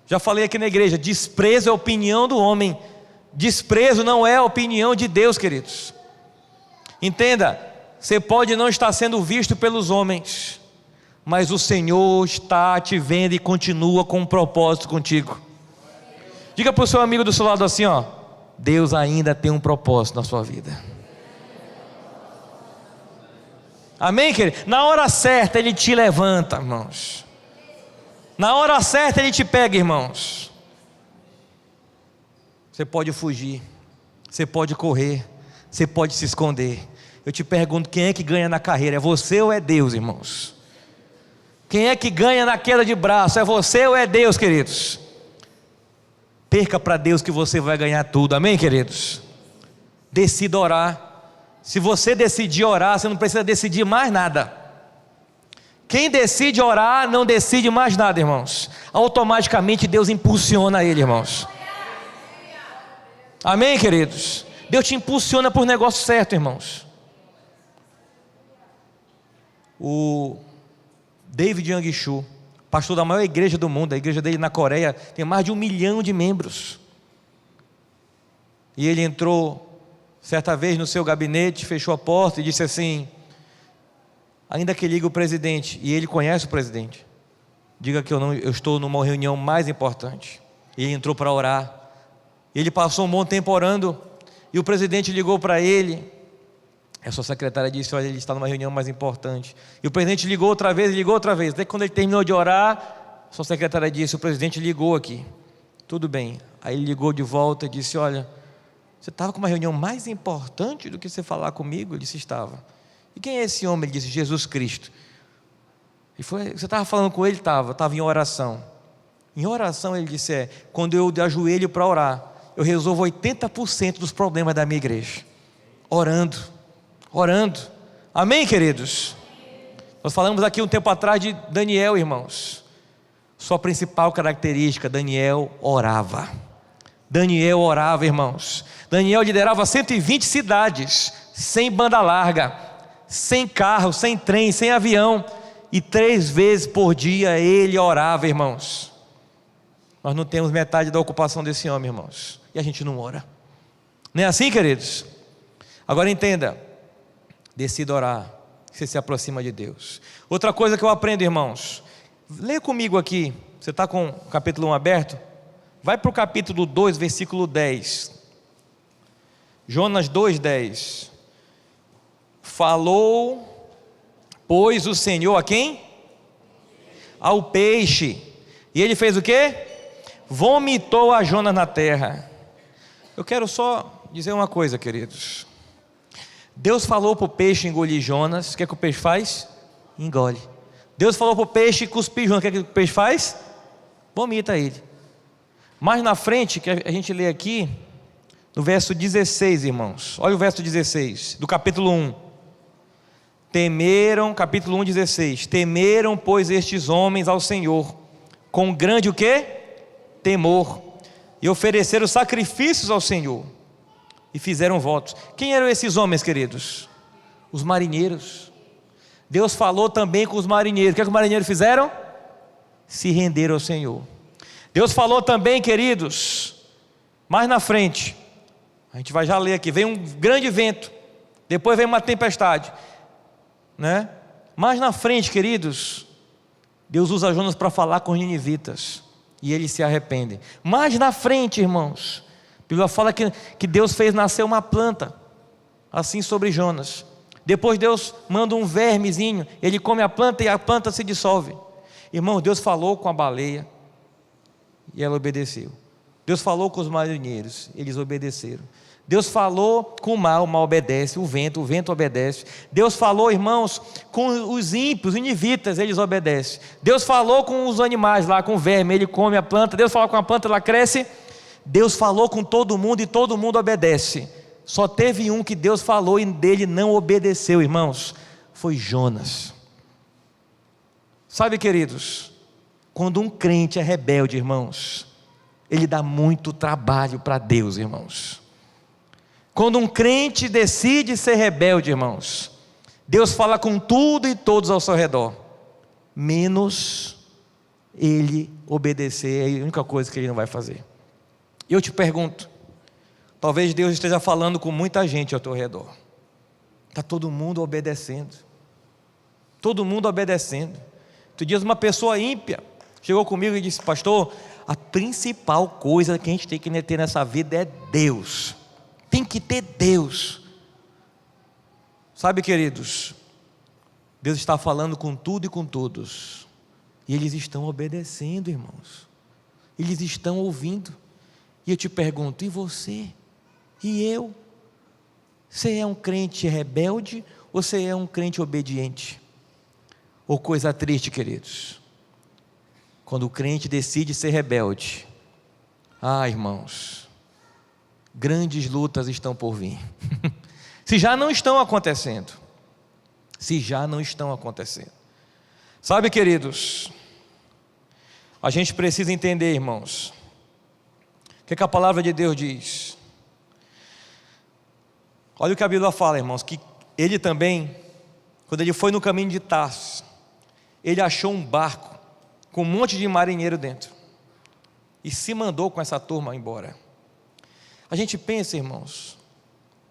Já falei aqui na igreja, desprezo é a opinião do homem. Desprezo não é a opinião de Deus, queridos. Entenda, você pode não estar sendo visto pelos homens, mas o Senhor está te vendo e continua com um propósito contigo. Diga para o seu amigo do seu lado assim, ó, Deus ainda tem um propósito na sua vida. Amém, querido? Na hora certa Ele te levanta, irmãos. Na hora certa Ele te pega, irmãos. Você pode fugir, você pode correr, você pode se esconder. Eu te pergunto, quem é que ganha na carreira? É você ou é Deus, irmãos? Quem é que ganha na queda de braço? É você ou é Deus, queridos? Perca para Deus que você vai ganhar tudo, amém, queridos? Decida orar. Se você decidir orar, você não precisa decidir mais nada. Quem decide orar, não decide mais nada, irmãos. Automaticamente Deus impulsiona ele, irmãos. Amém, queridos? Deus te impulsiona por negócio certo, irmãos. O David Young Chu, pastor da maior igreja do mundo, a igreja dele na Coreia tem mais de 1 milhão de membros. E ele entrou certa vez no seu gabinete, fechou a porta e disse assim, ainda que ligue o presidente, e ele conhece o presidente, diga que eu estou numa reunião mais importante. E ele entrou para orar. Ele passou um bom tempo orando, E o presidente ligou para ele. A sua secretária disse: olha, ele está numa reunião mais importante. E o presidente ligou outra vez. Até que quando ele terminou de orar, a sua secretária disse: o presidente ligou aqui. Tudo bem. Aí ele ligou de volta e disse: olha, você estava com uma reunião mais importante do que você falar comigo? Ele disse: estava. E quem é esse homem? Ele disse: Jesus Cristo. E foi, você estava falando com ele? Estava em oração. Em oração ele disse: quando eu ajoelho para orar, eu resolvo 80% dos problemas da minha igreja. Orando. Amém, queridos? Nós falamos aqui um tempo atrás de Daniel, irmãos. Sua principal característica: Daniel orava. Irmãos. Daniel liderava 120 cidades, sem banda larga, sem carro, sem trem, sem avião, e 3 vezes por dia ele orava, irmãos. Nós não temos metade da ocupação desse homem, irmãos, e a gente não ora. Não é assim, queridos? Agora entenda: decida orar, você se aproxima de Deus. Outra coisa que eu aprendo, irmãos, leia comigo aqui. Você está com o capítulo 1 aberto? Vai para o capítulo 2, versículo 10. Jonas 2:10. Falou, pois, o Senhor a quem? Ao peixe. E ele fez o quê? Vomitou a Jonas na terra. Eu quero só dizer uma coisa, queridos. Deus falou para o peixe engolir Jonas. O que é que o peixe faz? Engole. Deus falou para o peixe cuspir Jonas. O que é que o peixe faz? Vomita ele. Mais na frente, que a gente lê aqui, no verso 16, irmãos. Olha o verso 16, do capítulo 1. Temeram, capítulo 1, 16. Temeram, pois, estes homens ao Senhor, com grande o quê? Temor. E ofereceram sacrifícios ao Senhor. E fizeram votos. Quem eram esses homens, queridos? Os marinheiros. Deus falou também com os marinheiros. O que é que os marinheiros fizeram? Se renderam ao Senhor. Deus falou também, queridos, mais na frente, a gente vai já ler aqui, vem um grande vento, depois vem uma tempestade, né? Mais na frente, queridos, Deus usa Jonas para falar com os ninivitas, e eles se arrependem. Mais na frente, irmãos, a Bíblia fala que Deus fez nascer uma planta, assim sobre Jonas. Depois Deus manda um vermezinho, ele come a planta e a planta se dissolve. Irmãos, Deus falou com a baleia, e ela obedeceu. Deus falou com os marinheiros, eles obedeceram. Deus falou com o mar obedece. O vento obedece. Deus falou, irmãos, com os ímpios, os ninivitas, eles obedecem. Deus falou com os animais lá, com o verme, ele come a planta. Deus falou com a planta, ela cresce. Deus falou com todo mundo e todo mundo obedece. Só teve um que Deus falou e dele não obedeceu, irmãos. Foi Jonas. Sabe, queridos, quando um crente é rebelde, irmãos, ele dá muito trabalho para Deus, irmãos. Quando um crente decide ser rebelde, irmãos, Deus fala com tudo e todos ao seu redor, menos ele obedecer. É a única coisa que ele não vai fazer. Eu te pergunto, talvez Deus esteja falando com muita gente ao teu redor. Está todo mundo obedecendo. Todo mundo obedecendo. Tu diz, uma pessoa ímpia chegou comigo e disse: pastor, a principal coisa que a gente tem que ter nessa vida é Deus. Tem que ter Deus. Sabe, queridos, Deus está falando com tudo e com todos, e eles estão obedecendo, irmãos. Eles estão ouvindo. E eu te pergunto, e você? E eu? Você é um crente rebelde ou você é um crente obediente? Ou coisa triste, queridos, quando o crente decide ser rebelde, irmãos, grandes lutas estão por vir. Se já não estão acontecendo. Sabe, queridos, a gente precisa entender, irmãos, o que a palavra de Deus diz. Olha o que a Bíblia fala, irmãos, que ele também, quando ele foi no caminho de Tarso, ele achou um barco com um monte de marinheiro dentro e se mandou com essa turma embora. A gente pensa, irmãos,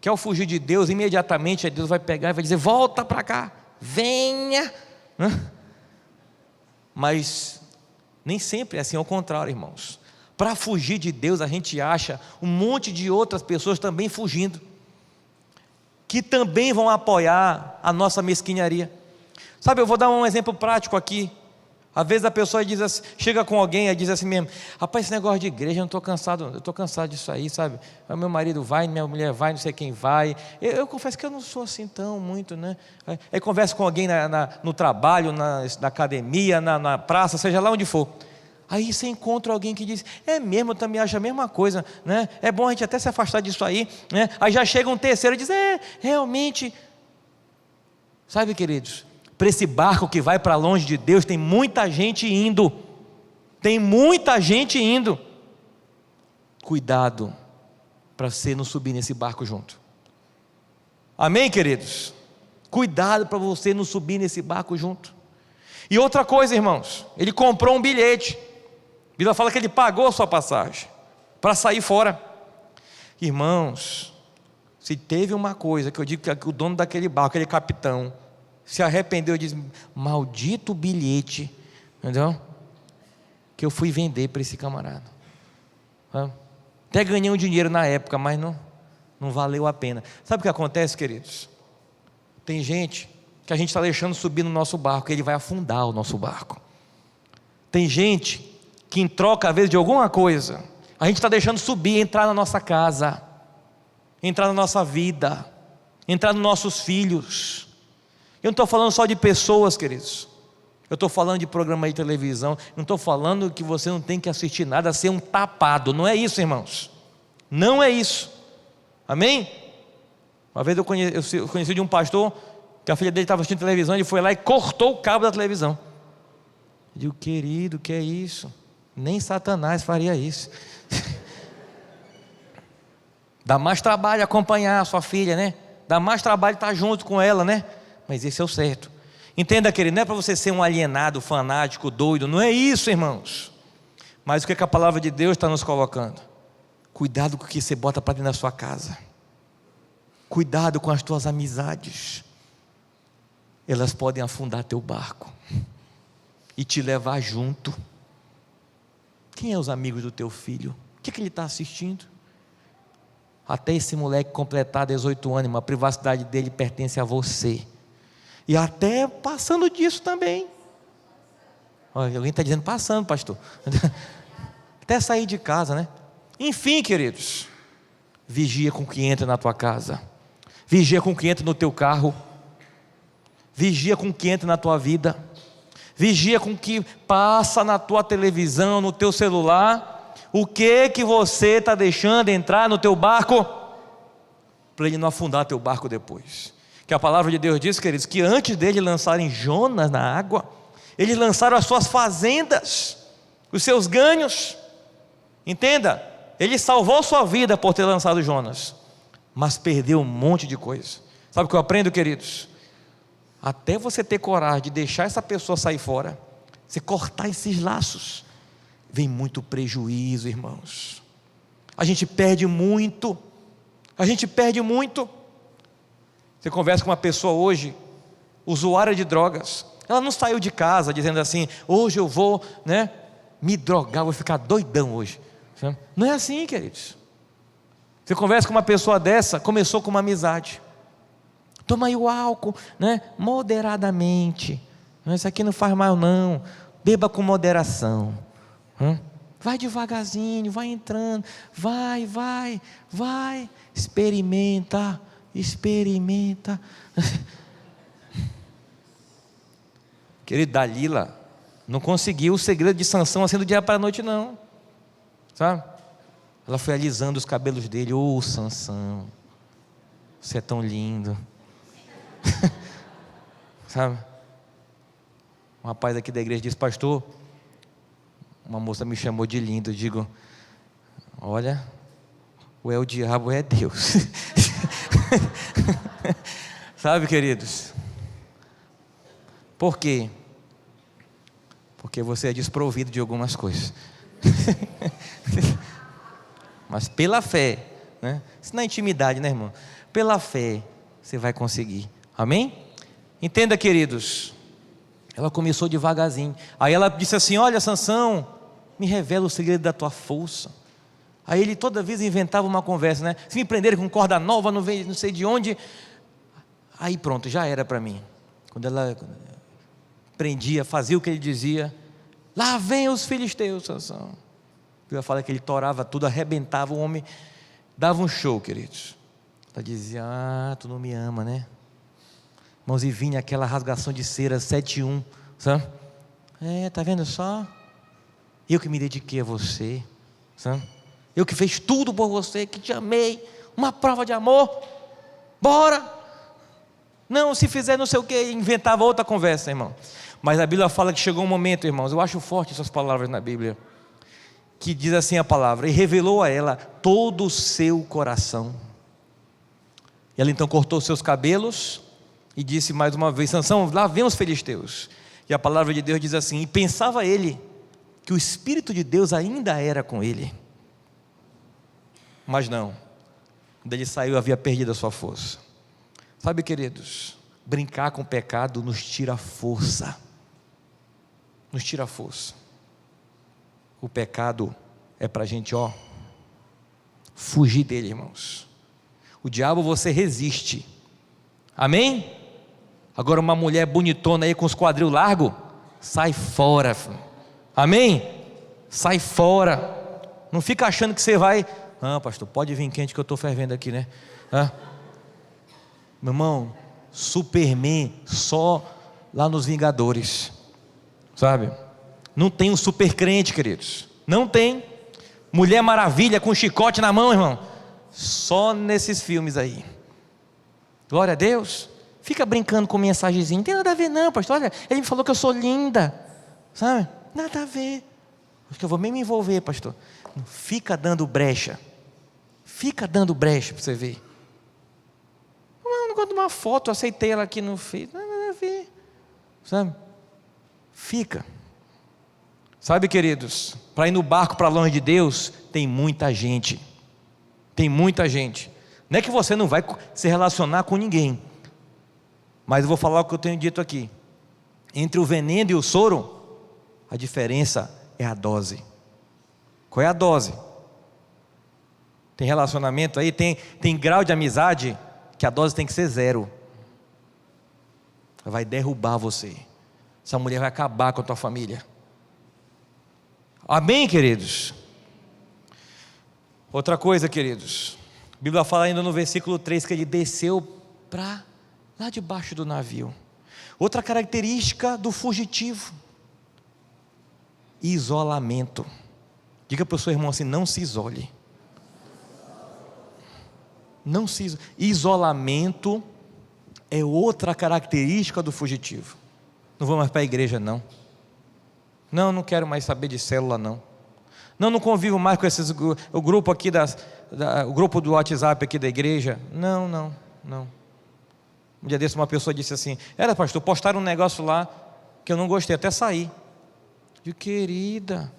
que ao fugir de Deus, imediatamente Deus vai pegar e vai dizer: volta para cá, venha. Mas nem sempre é assim, ao contrário, irmãos. A Para fugir de Deus, a gente acha um monte de outras pessoas também fugindo, que também vão apoiar a nossa mesquinharia. Sabe, eu vou dar um exemplo prático aqui. Às vezes a pessoa diz assim, chega com alguém e diz assim mesmo: rapaz, esse negócio de igreja, eu estou cansado disso aí, sabe? Meu marido vai, minha mulher vai, não sei quem vai. Eu confesso que eu não sou assim tão muito, né? Aí converso com alguém no trabalho, na academia, na praça, seja lá onde for. Aí você encontra alguém que diz: é mesmo, eu também acho a mesma coisa, né? É bom a gente até se afastar disso aí, né? Aí já chega um terceiro e diz: realmente. Sabe, queridos, para esse barco que vai para longe de Deus, tem muita gente indo. Tem muita gente indo. Cuidado para você não subir nesse barco junto. Amém, queridos? Cuidado para você não subir nesse barco junto. E outra coisa, irmãos, ele comprou um bilhete. A Bíblia fala que ele pagou a sua passagem para sair fora. Irmãos, se teve uma coisa que eu digo que o dono daquele barco, aquele capitão, se arrependeu e diz: maldito bilhete, entendeu? Que eu fui vender para esse camarada. Até ganhei um dinheiro na época, mas não valeu a pena. Sabe o que acontece, queridos? Tem gente que a gente está deixando subir no nosso barco, ele vai afundar o nosso barco. Tem gente que, em troca às vezes de alguma coisa, a gente está deixando subir, entrar na nossa casa, entrar na nossa vida, entrar nos nossos filhos. Eu não estou falando só de pessoas, queridos. Eu estou falando de programa de televisão. Não estou falando que você não tem que assistir nada a ser um tapado. Não é isso, irmãos. Não é isso. Amém? Uma vez eu conheci de um pastor que a filha dele estava assistindo televisão. Ele foi lá e cortou o cabo da televisão. Eu digo: querido, que é isso? Nem Satanás faria isso. Dá mais trabalho acompanhar a sua filha, né? Dá mais trabalho estar junto com ela, né? Mas esse é o certo. Entenda, querido, não é para você ser um alienado, fanático, doido. Não é isso, irmãos. Mas o que a palavra de Deus está nos colocando? Cuidado com o que você bota para dentro da sua casa. Cuidado com as tuas amizades. Elas podem afundar teu barco e te levar junto. Quem é os amigos do teu filho? O que ele está assistindo? Até esse moleque completar 18 anos, a privacidade dele pertence a você. E até passando disso também. Olha, alguém está dizendo passando, pastor. Até sair de casa, né? Enfim, queridos, vigia com o que entra na tua casa. Vigia com o que entra no teu carro. Vigia com o que entra na tua vida. Vigia com o que passa na tua televisão, no teu celular. O que você está deixando entrar no teu barco, para ele não afundar teu barco depois. Que a palavra de Deus diz, queridos, que antes dele lançarem Jonas na água, eles lançaram as suas fazendas, os seus ganhos. Entenda, ele salvou sua vida por ter lançado Jonas, mas perdeu um monte de coisa. Sabe o que eu aprendo, queridos? Até você ter coragem de deixar essa pessoa sair fora, você cortar esses laços, vem muito prejuízo, irmãos. A gente perde muito. A gente perde muito. Você conversa com uma pessoa hoje, usuária de drogas. Ela não saiu de casa dizendo assim: hoje eu vou, me drogar, vou ficar doidão hoje. Não é assim, queridos. Você conversa com uma pessoa dessa, começou com uma amizade. Toma aí o álcool, moderadamente. Isso aqui não faz mal não. Beba com moderação. Vai devagarzinho, vai entrando. Vai. Experimenta. Querido, Dalila não conseguiu o segredo de Sansão assim do dia para a noite não, sabe? Ela foi alisando os cabelos dele. Sansão, você é tão lindo. Sabe? Um rapaz aqui da igreja disse: pastor, uma moça me chamou de lindo. Eu digo: olha, ou é o diabo ou é Deus. Sabe, queridos? Por quê? Porque você é desprovido de algumas coisas. Mas pela fé, isso não é intimidade, irmão? Pela fé você vai conseguir. Amém? Entenda, queridos. Ela começou devagarzinho. Aí ela disse assim: olha, Sansão, me revela o segredo da tua força. Aí ele toda vez inventava uma conversa, né? Se me prenderem com corda nova, não sei de onde. Aí pronto, já era para mim. Quando ela prendia, fazia o que ele dizia, lá vem os filisteus, Sansão. Eu ia falar que ele torava tudo, arrebentava, o homem dava um show, queridos. Ela dizia, tu não me ama, né? Irmãos, e vinha aquela rasgação de cera 7:1, sabe? Tá vendo só? Eu que me dediquei a você, sabe? Eu que fiz tudo por você, que te amei, uma prova de amor, bora! Não, se fizer não sei o que, inventava outra conversa, irmão. Mas a Bíblia fala que chegou um momento, irmãos, eu acho forte essas palavras na Bíblia, que diz assim a palavra, e revelou a ela todo o seu coração. E ela então cortou seus cabelos, e disse mais uma vez, Sansão, lá vem os filisteus. E a palavra de Deus diz assim, e pensava ele, que o Espírito de Deus ainda era com ele. Mas não, quando ele saiu havia perdido a sua força. Sabe, queridos, brincar com o pecado nos tira a força. Nos tira a força. O pecado é para a gente, fugir dele, irmãos. O diabo você resiste. Amém? Agora uma mulher bonitona aí com os quadril largos, sai fora, filho. Amém? Sai fora. Não fica achando que você vai, pastor, pode vir quente que eu estou fervendo aqui, né? Meu irmão, Superman só lá nos Vingadores, sabe? Não tem um super crente, queridos, não tem. Mulher Maravilha com chicote na mão, irmão, só nesses filmes aí. Glória a Deus. Fica brincando com mensagenzinha, não tem nada a ver não, pastor, olha, ele me falou que eu sou linda, sabe? Nada a ver. Acho que eu vou nem me envolver, pastor. Fica dando brecha para você ver. Não gosto de uma foto, aceitei ela aqui no Face, nada a ver, sabe? Fica. Sabe, queridos, para ir no barco para longe de Deus, tem muita gente. Não é que você não vai se relacionar com ninguém, mas eu vou falar o que eu tenho dito aqui. Entre o veneno e o soro, a diferença é a dose. Qual é a dose? Tem relacionamento aí, tem grau de amizade que a dose tem que ser 0. Vai derrubar você. Essa mulher vai acabar com a tua família. Amém, queridos? Outra coisa, queridos, a Bíblia fala ainda no versículo 3 que ele desceu para lá debaixo do navio. Outra característica do fugitivo: isolamento. Diga para o seu irmão assim, não se isole. Não se isole. Isolamento é outra característica do fugitivo. Não vou mais para a igreja não. Não quero mais saber de célula não. Não convivo mais com o grupo aqui o grupo do WhatsApp aqui da igreja. Não. Um dia desse uma pessoa disse assim, pastor, postaram um negócio lá que eu não gostei, até saí. De querida,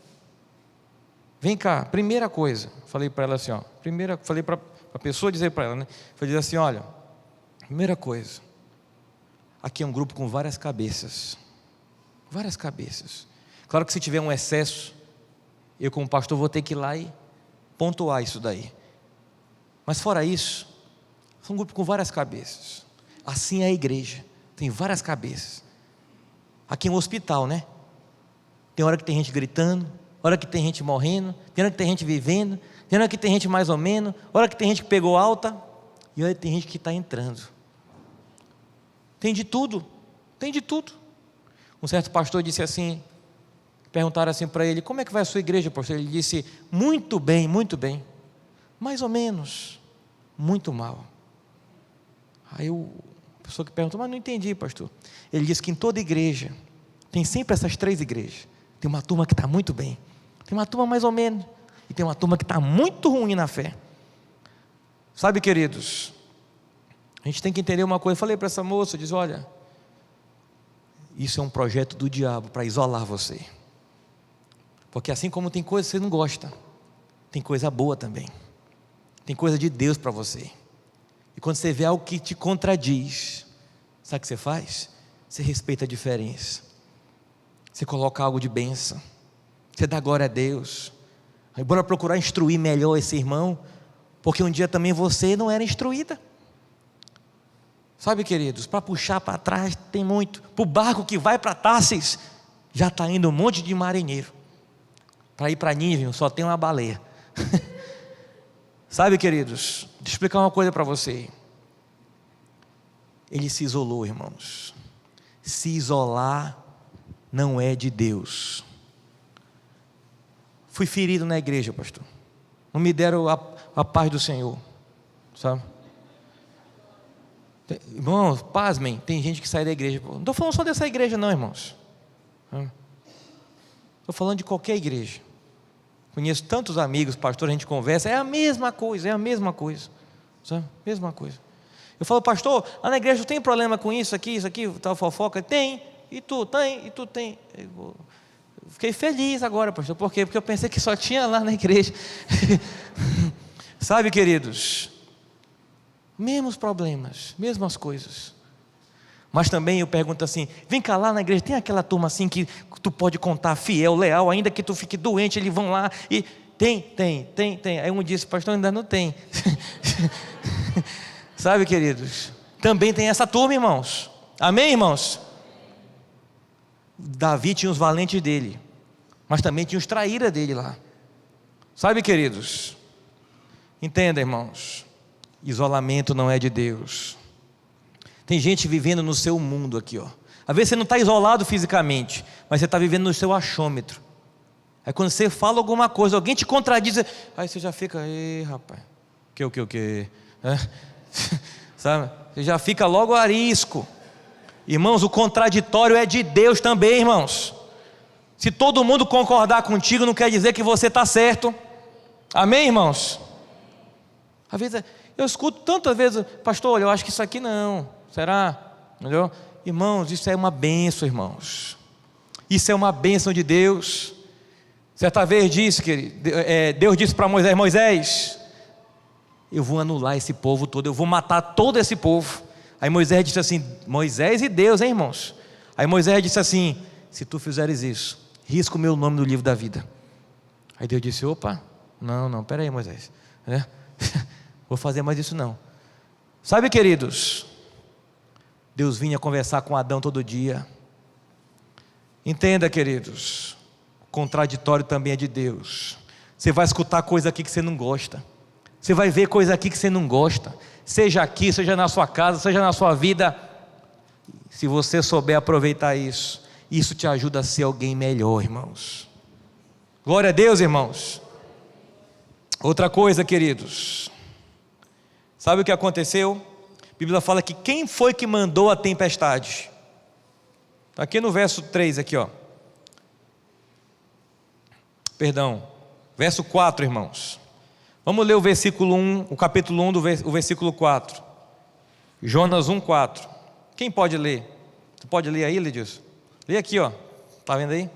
vem cá, primeira coisa, falei para ela assim, falei para a pessoa dizer para ela, né? Falei assim, olha, primeira coisa, aqui é um grupo com várias cabeças. Claro que se tiver um excesso, eu como pastor vou ter que ir lá e pontuar isso daí. Mas fora isso, é um grupo com várias cabeças. Assim é a igreja, tem várias cabeças. Aqui é um hospital, né? Tem hora que tem gente gritando, hora que tem gente morrendo, tem hora que tem gente vivendo, tem hora que tem gente mais ou menos, hora que tem gente que pegou alta, e hora que tem gente que está entrando. Tem de tudo. Um certo pastor disse assim, perguntaram assim para ele, como é que vai a sua igreja, pastor? Ele disse, muito bem, mais ou menos, muito mal. Aí a pessoa que perguntou, mas não entendi, pastor. Ele disse que em toda igreja, tem sempre essas 3 igrejas. Tem uma turma que está muito bem, tem uma turma mais ou menos, e tem uma turma que está muito ruim na fé. Sabe, queridos, a gente tem que entender uma coisa. Eu falei para essa moça, eu disse, olha, isso é um projeto do diabo para isolar você. Porque assim como tem coisa que você não gosta, tem coisa boa também. Tem coisa de Deus para você. E quando você vê algo que te contradiz, sabe o que você faz? Você respeita a diferença. Você coloca algo de bênção. Você dá glória a Deus. Aí bora procurar instruir melhor esse irmão, porque um dia também você não era instruída. Sabe, queridos, para puxar para trás tem muito. Para o barco que vai para Tarsis, já está indo um monte de marinheiro. Para ir para Nínive só tem uma baleia. Sabe, queridos, deixa eu explicar uma coisa para você. Ele se isolou, irmãos. Se isolar não é de Deus. Fui ferido na igreja, pastor. Não me deram a paz do Senhor, sabe? Irmãos, pasmem, tem gente que sai da igreja. Não estou falando só dessa igreja não, irmãos. Estou falando de qualquer igreja. Conheço tantos amigos, pastor, a gente conversa, é a mesma coisa, sabe? Mesma coisa. Eu falo, pastor, lá na igreja tem problema com isso aqui, tal fofoca? Tem, e tu tem. Eu fiquei feliz agora, pastor, por quê? Porque eu pensei que só tinha lá na igreja. Sabe, queridos, mesmos problemas, mesmas coisas. Mas também eu pergunto assim, vem cá, lá na igreja tem aquela turma assim que tu pode contar fiel, leal, ainda que tu fique doente, eles vão lá e tem. Aí um disse, pastor, ainda não tem. Sabe, queridos, também tem essa turma, irmãos. Amém, irmãos? Davi tinha os valentes dele, mas também tinha os traíras dele lá. Sabe, queridos, entenda, irmãos, isolamento não é de Deus. Tem gente vivendo no seu mundo aqui, ó. Às vezes você não está isolado fisicamente, mas você está vivendo no seu achômetro. Aí quando você fala alguma coisa, alguém te contradiz, aí você já fica, ei, rapaz, o que? Sabe? Você já fica logo arisco. Irmãos, o contraditório é de Deus também, irmãos. Se todo mundo concordar contigo, não quer dizer que você está certo. Amém, irmãos? Às vezes eu escuto tantas vezes, pastor, olha, eu acho que isso aqui não. Será? Entendeu? Irmãos, isso é uma bênção, irmãos. Isso é uma bênção de Deus. Certa vez disse, Deus disse para Moisés, Moisés, eu vou anular esse povo todo, eu vou matar todo esse povo. Aí Moisés disse assim, Moisés e Deus, hein, irmãos? Aí Moisés disse assim, se tu fizeres isso, risca o meu nome no livro da vida. Aí Deus disse, opa, não, pera aí, Moisés, vou fazer mais isso não. Sabe, queridos, Deus vinha conversar com Adão todo dia. Entenda, queridos, contraditório também é de Deus. Você vai escutar coisa aqui que você não gosta, você vai ver coisa aqui que você não gosta, seja aqui, seja na sua casa, seja na sua vida. Se você souber aproveitar isso, isso te ajuda a ser alguém melhor, irmãos. Glória a Deus, irmãos. Outra coisa, queridos, sabe o que aconteceu? A Bíblia fala que quem foi que mandou a tempestade? Está aqui no verso 3 aqui, ó. Perdão, verso 4, irmãos. Vamos ler o versículo 1, o capítulo 1 o versículo 4. Jonas 1, 4. Quem pode ler? Você pode ler aí, Lidilson? Lê aqui, ó. Está vendo aí?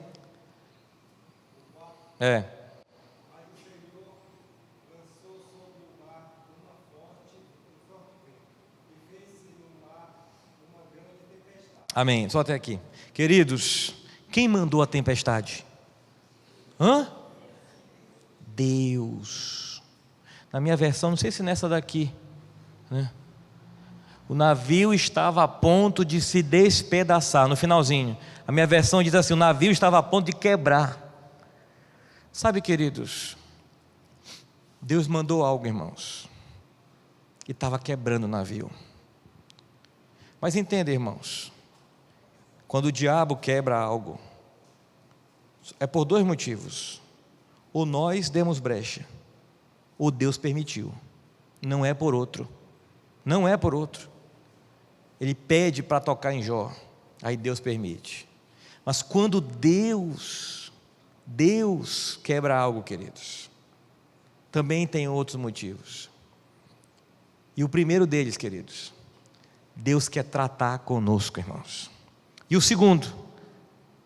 Amém, só até aqui. Queridos, quem mandou a tempestade? Deus. Na minha versão, não sei se nessa daqui, né? O navio estava a ponto de se despedaçar, no finalzinho. A minha versão diz assim, o navio estava a ponto de quebrar. Sabe, queridos, Deus mandou algo, irmãos, e estava quebrando o navio. Mas entenda, irmãos, quando o diabo quebra algo, é por dois motivos: ou nós demos brecha, ou Deus permitiu. Não é por outro. Não é por outro. Ele pede para tocar em Jó, aí Deus permite. Mas quando Deus quebra algo, queridos, também tem outros motivos. E o primeiro deles, queridos, Deus quer tratar conosco, irmãos. E o segundo,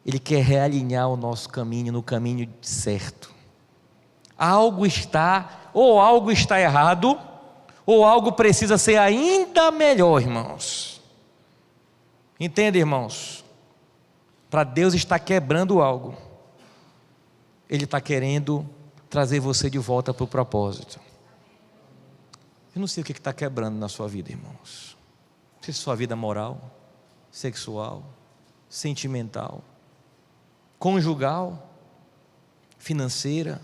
Ele quer realinhar o nosso caminho no caminho certo. Algo está errado, ou algo precisa ser ainda melhor, irmãos. Entenda, irmãos, para Deus estar quebrando algo, Ele está querendo trazer você de volta para o propósito. Eu não sei o que está quebrando na sua vida, irmãos. Não sei se sua vida moral, sexual, sentimental, conjugal, financeira.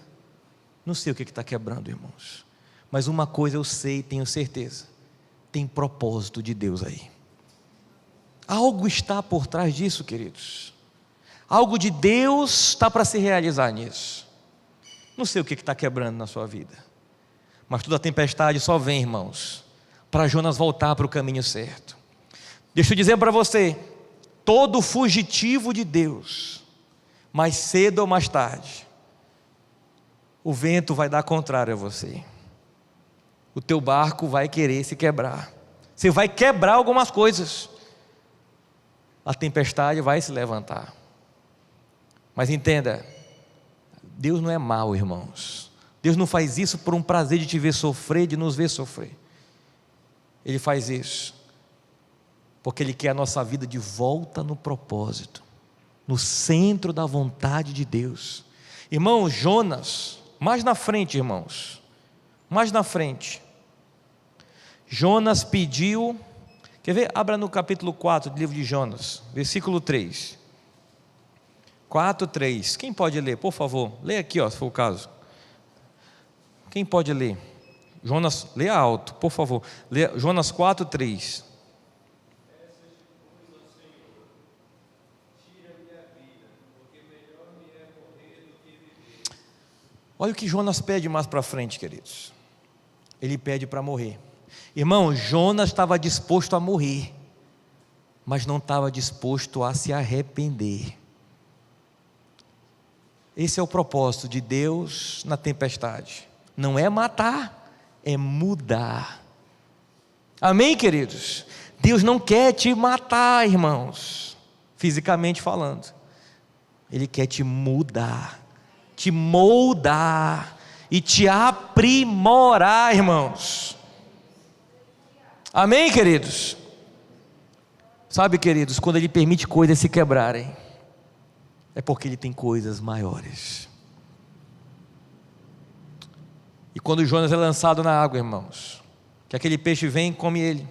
Não sei o que está quebrando, irmãos. Mas uma coisa eu sei, tenho certeza. Tem propósito de Deus aí. Algo está por trás disso, queridos. Algo de Deus está para se realizar nisso. Não sei o que está quebrando na sua vida. Mas toda tempestade só vem, irmãos, para Jonas voltar para o caminho certo. Deixa eu dizer para você, todo fugitivo de Deus, mais cedo ou mais tarde, o vento vai dar contrário a você. O teu barco vai querer se quebrar. Você vai quebrar algumas coisas. A tempestade vai se levantar. Mas entenda, Deus não é mau, irmãos. Deus não faz isso por um prazer de te ver sofrer, de nos ver sofrer. Ele faz isso porque Ele quer a nossa vida de volta no propósito, no centro da vontade de Deus. Irmão, Jonas, mais na frente, irmãos, mais na frente, Jonas pediu, quer ver? Abra no capítulo 4 do livro de Jonas, versículo 3. 4:3. Quem pode ler, por favor? Leia aqui, se for o caso. Quem pode ler? Jonas, leia alto, por favor. Leia, Jonas 4:3. Olha o que Jonas pede mais para frente, queridos. Ele pede para morrer. Irmão, Jonas estava disposto a morrer, mas não estava disposto a se arrepender. Esse é o propósito de Deus na tempestade. Não é matar, é mudar. Amém, queridos? Deus não quer te matar, irmãos, fisicamente falando. Ele quer te mudar, te moldar e te aprimorar, irmãos. Amém, queridos? Sabe, queridos, quando Ele permite coisas se quebrarem, é porque Ele tem coisas maiores. E quando Jonas é lançado na água, irmãos, que aquele peixe vem e come ele.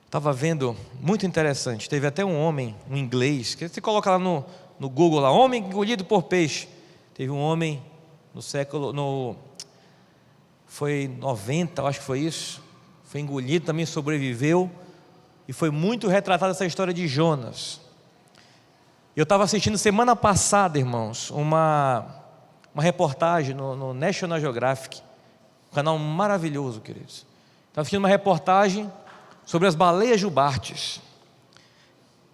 Estava vendo, muito interessante, teve até um homem, um inglês, que você coloca lá no Google, lá, homem engolido por peixe. Teve um homem foi 90, eu acho que foi isso, foi engolido, também sobreviveu, e foi muito retratada essa história de Jonas. Eu estava assistindo semana passada, irmãos, uma reportagem no National Geographic, um canal maravilhoso, queridos. Estava assistindo uma reportagem sobre as baleias jubartes,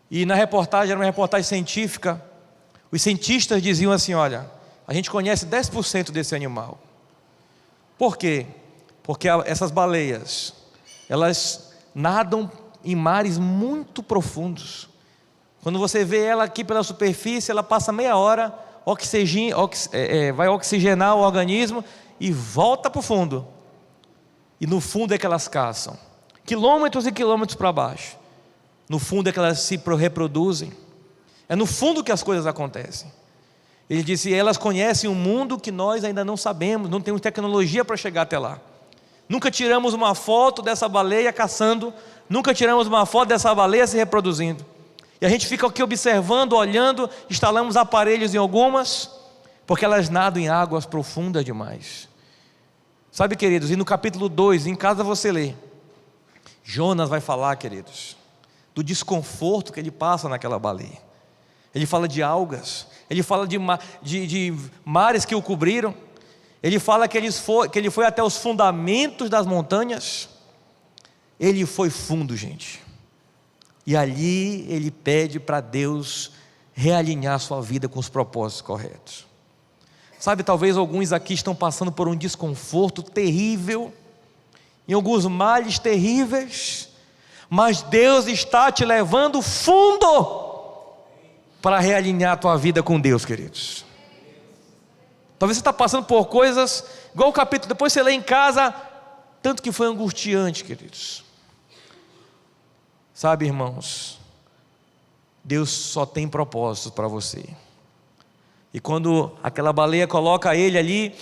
e na reportagem, era uma reportagem científica. Os cientistas diziam assim: olha, a gente conhece 10% desse animal. Por quê? Porque essas baleias, elas nadam em mares muito profundos. Quando você vê ela aqui pela superfície, ela passa meia hora, vai oxigenar o organismo e volta para o fundo. E no fundo é que elas caçam, quilômetros e quilômetros para baixo. No fundo é que elas se reproduzem. É no fundo que as coisas acontecem. Ele disse: elas conhecem um mundo que nós ainda não sabemos, não temos tecnologia para chegar até lá. Nunca tiramos uma foto dessa baleia caçando, nunca tiramos uma foto dessa baleia se reproduzindo. E a gente fica aqui observando, olhando, instalamos aparelhos em algumas, porque elas nadam em águas profundas demais. Sabe, queridos, e no capítulo 2, em casa você lê, Jonas vai falar, queridos, do desconforto que ele passa naquela baleia. Ele fala de algas, ele fala de mares que o cobriram, ele fala que ele foi até os fundamentos das montanhas. Ele foi fundo, gente. E ali ele pede para Deus realinhar a sua vida com os propósitos corretos. Sabe, talvez alguns aqui estão passando por um desconforto terrível, em alguns males terríveis, mas Deus está te levando fundo para realinhar a tua vida com Deus, queridos. Talvez você está passando por coisas, igual o capítulo, depois você lê em casa, tanto que foi angustiante, queridos. Sabe, irmãos, Deus só tem propósitos para você. E quando aquela baleia coloca ele ali,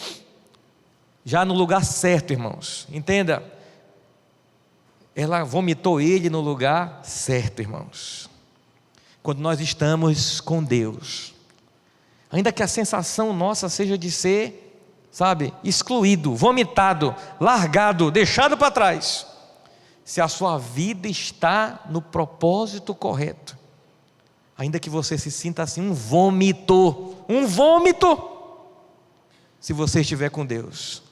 já no lugar certo, irmãos, entenda, ela vomitou ele no lugar certo, irmãos. Quando nós estamos com Deus, ainda que a sensação nossa seja de ser, sabe, excluído, vomitado, largado, deixado para trás, se a sua vida está no propósito correto, ainda que você se sinta assim, um vômito, se você estiver com Deus,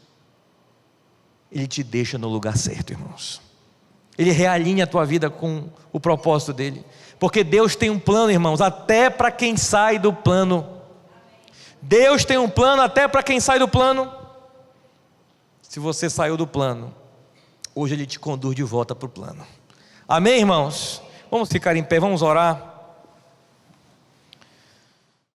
Ele te deixa no lugar certo, irmãos. Ele realinha a tua vida com o propósito dele, porque Deus tem um plano, irmãos, até para quem sai do plano. Deus tem um plano até para quem sai do plano. Se você saiu do plano, hoje Ele te conduz de volta para o plano. Amém, irmãos? Vamos ficar em pé, vamos orar.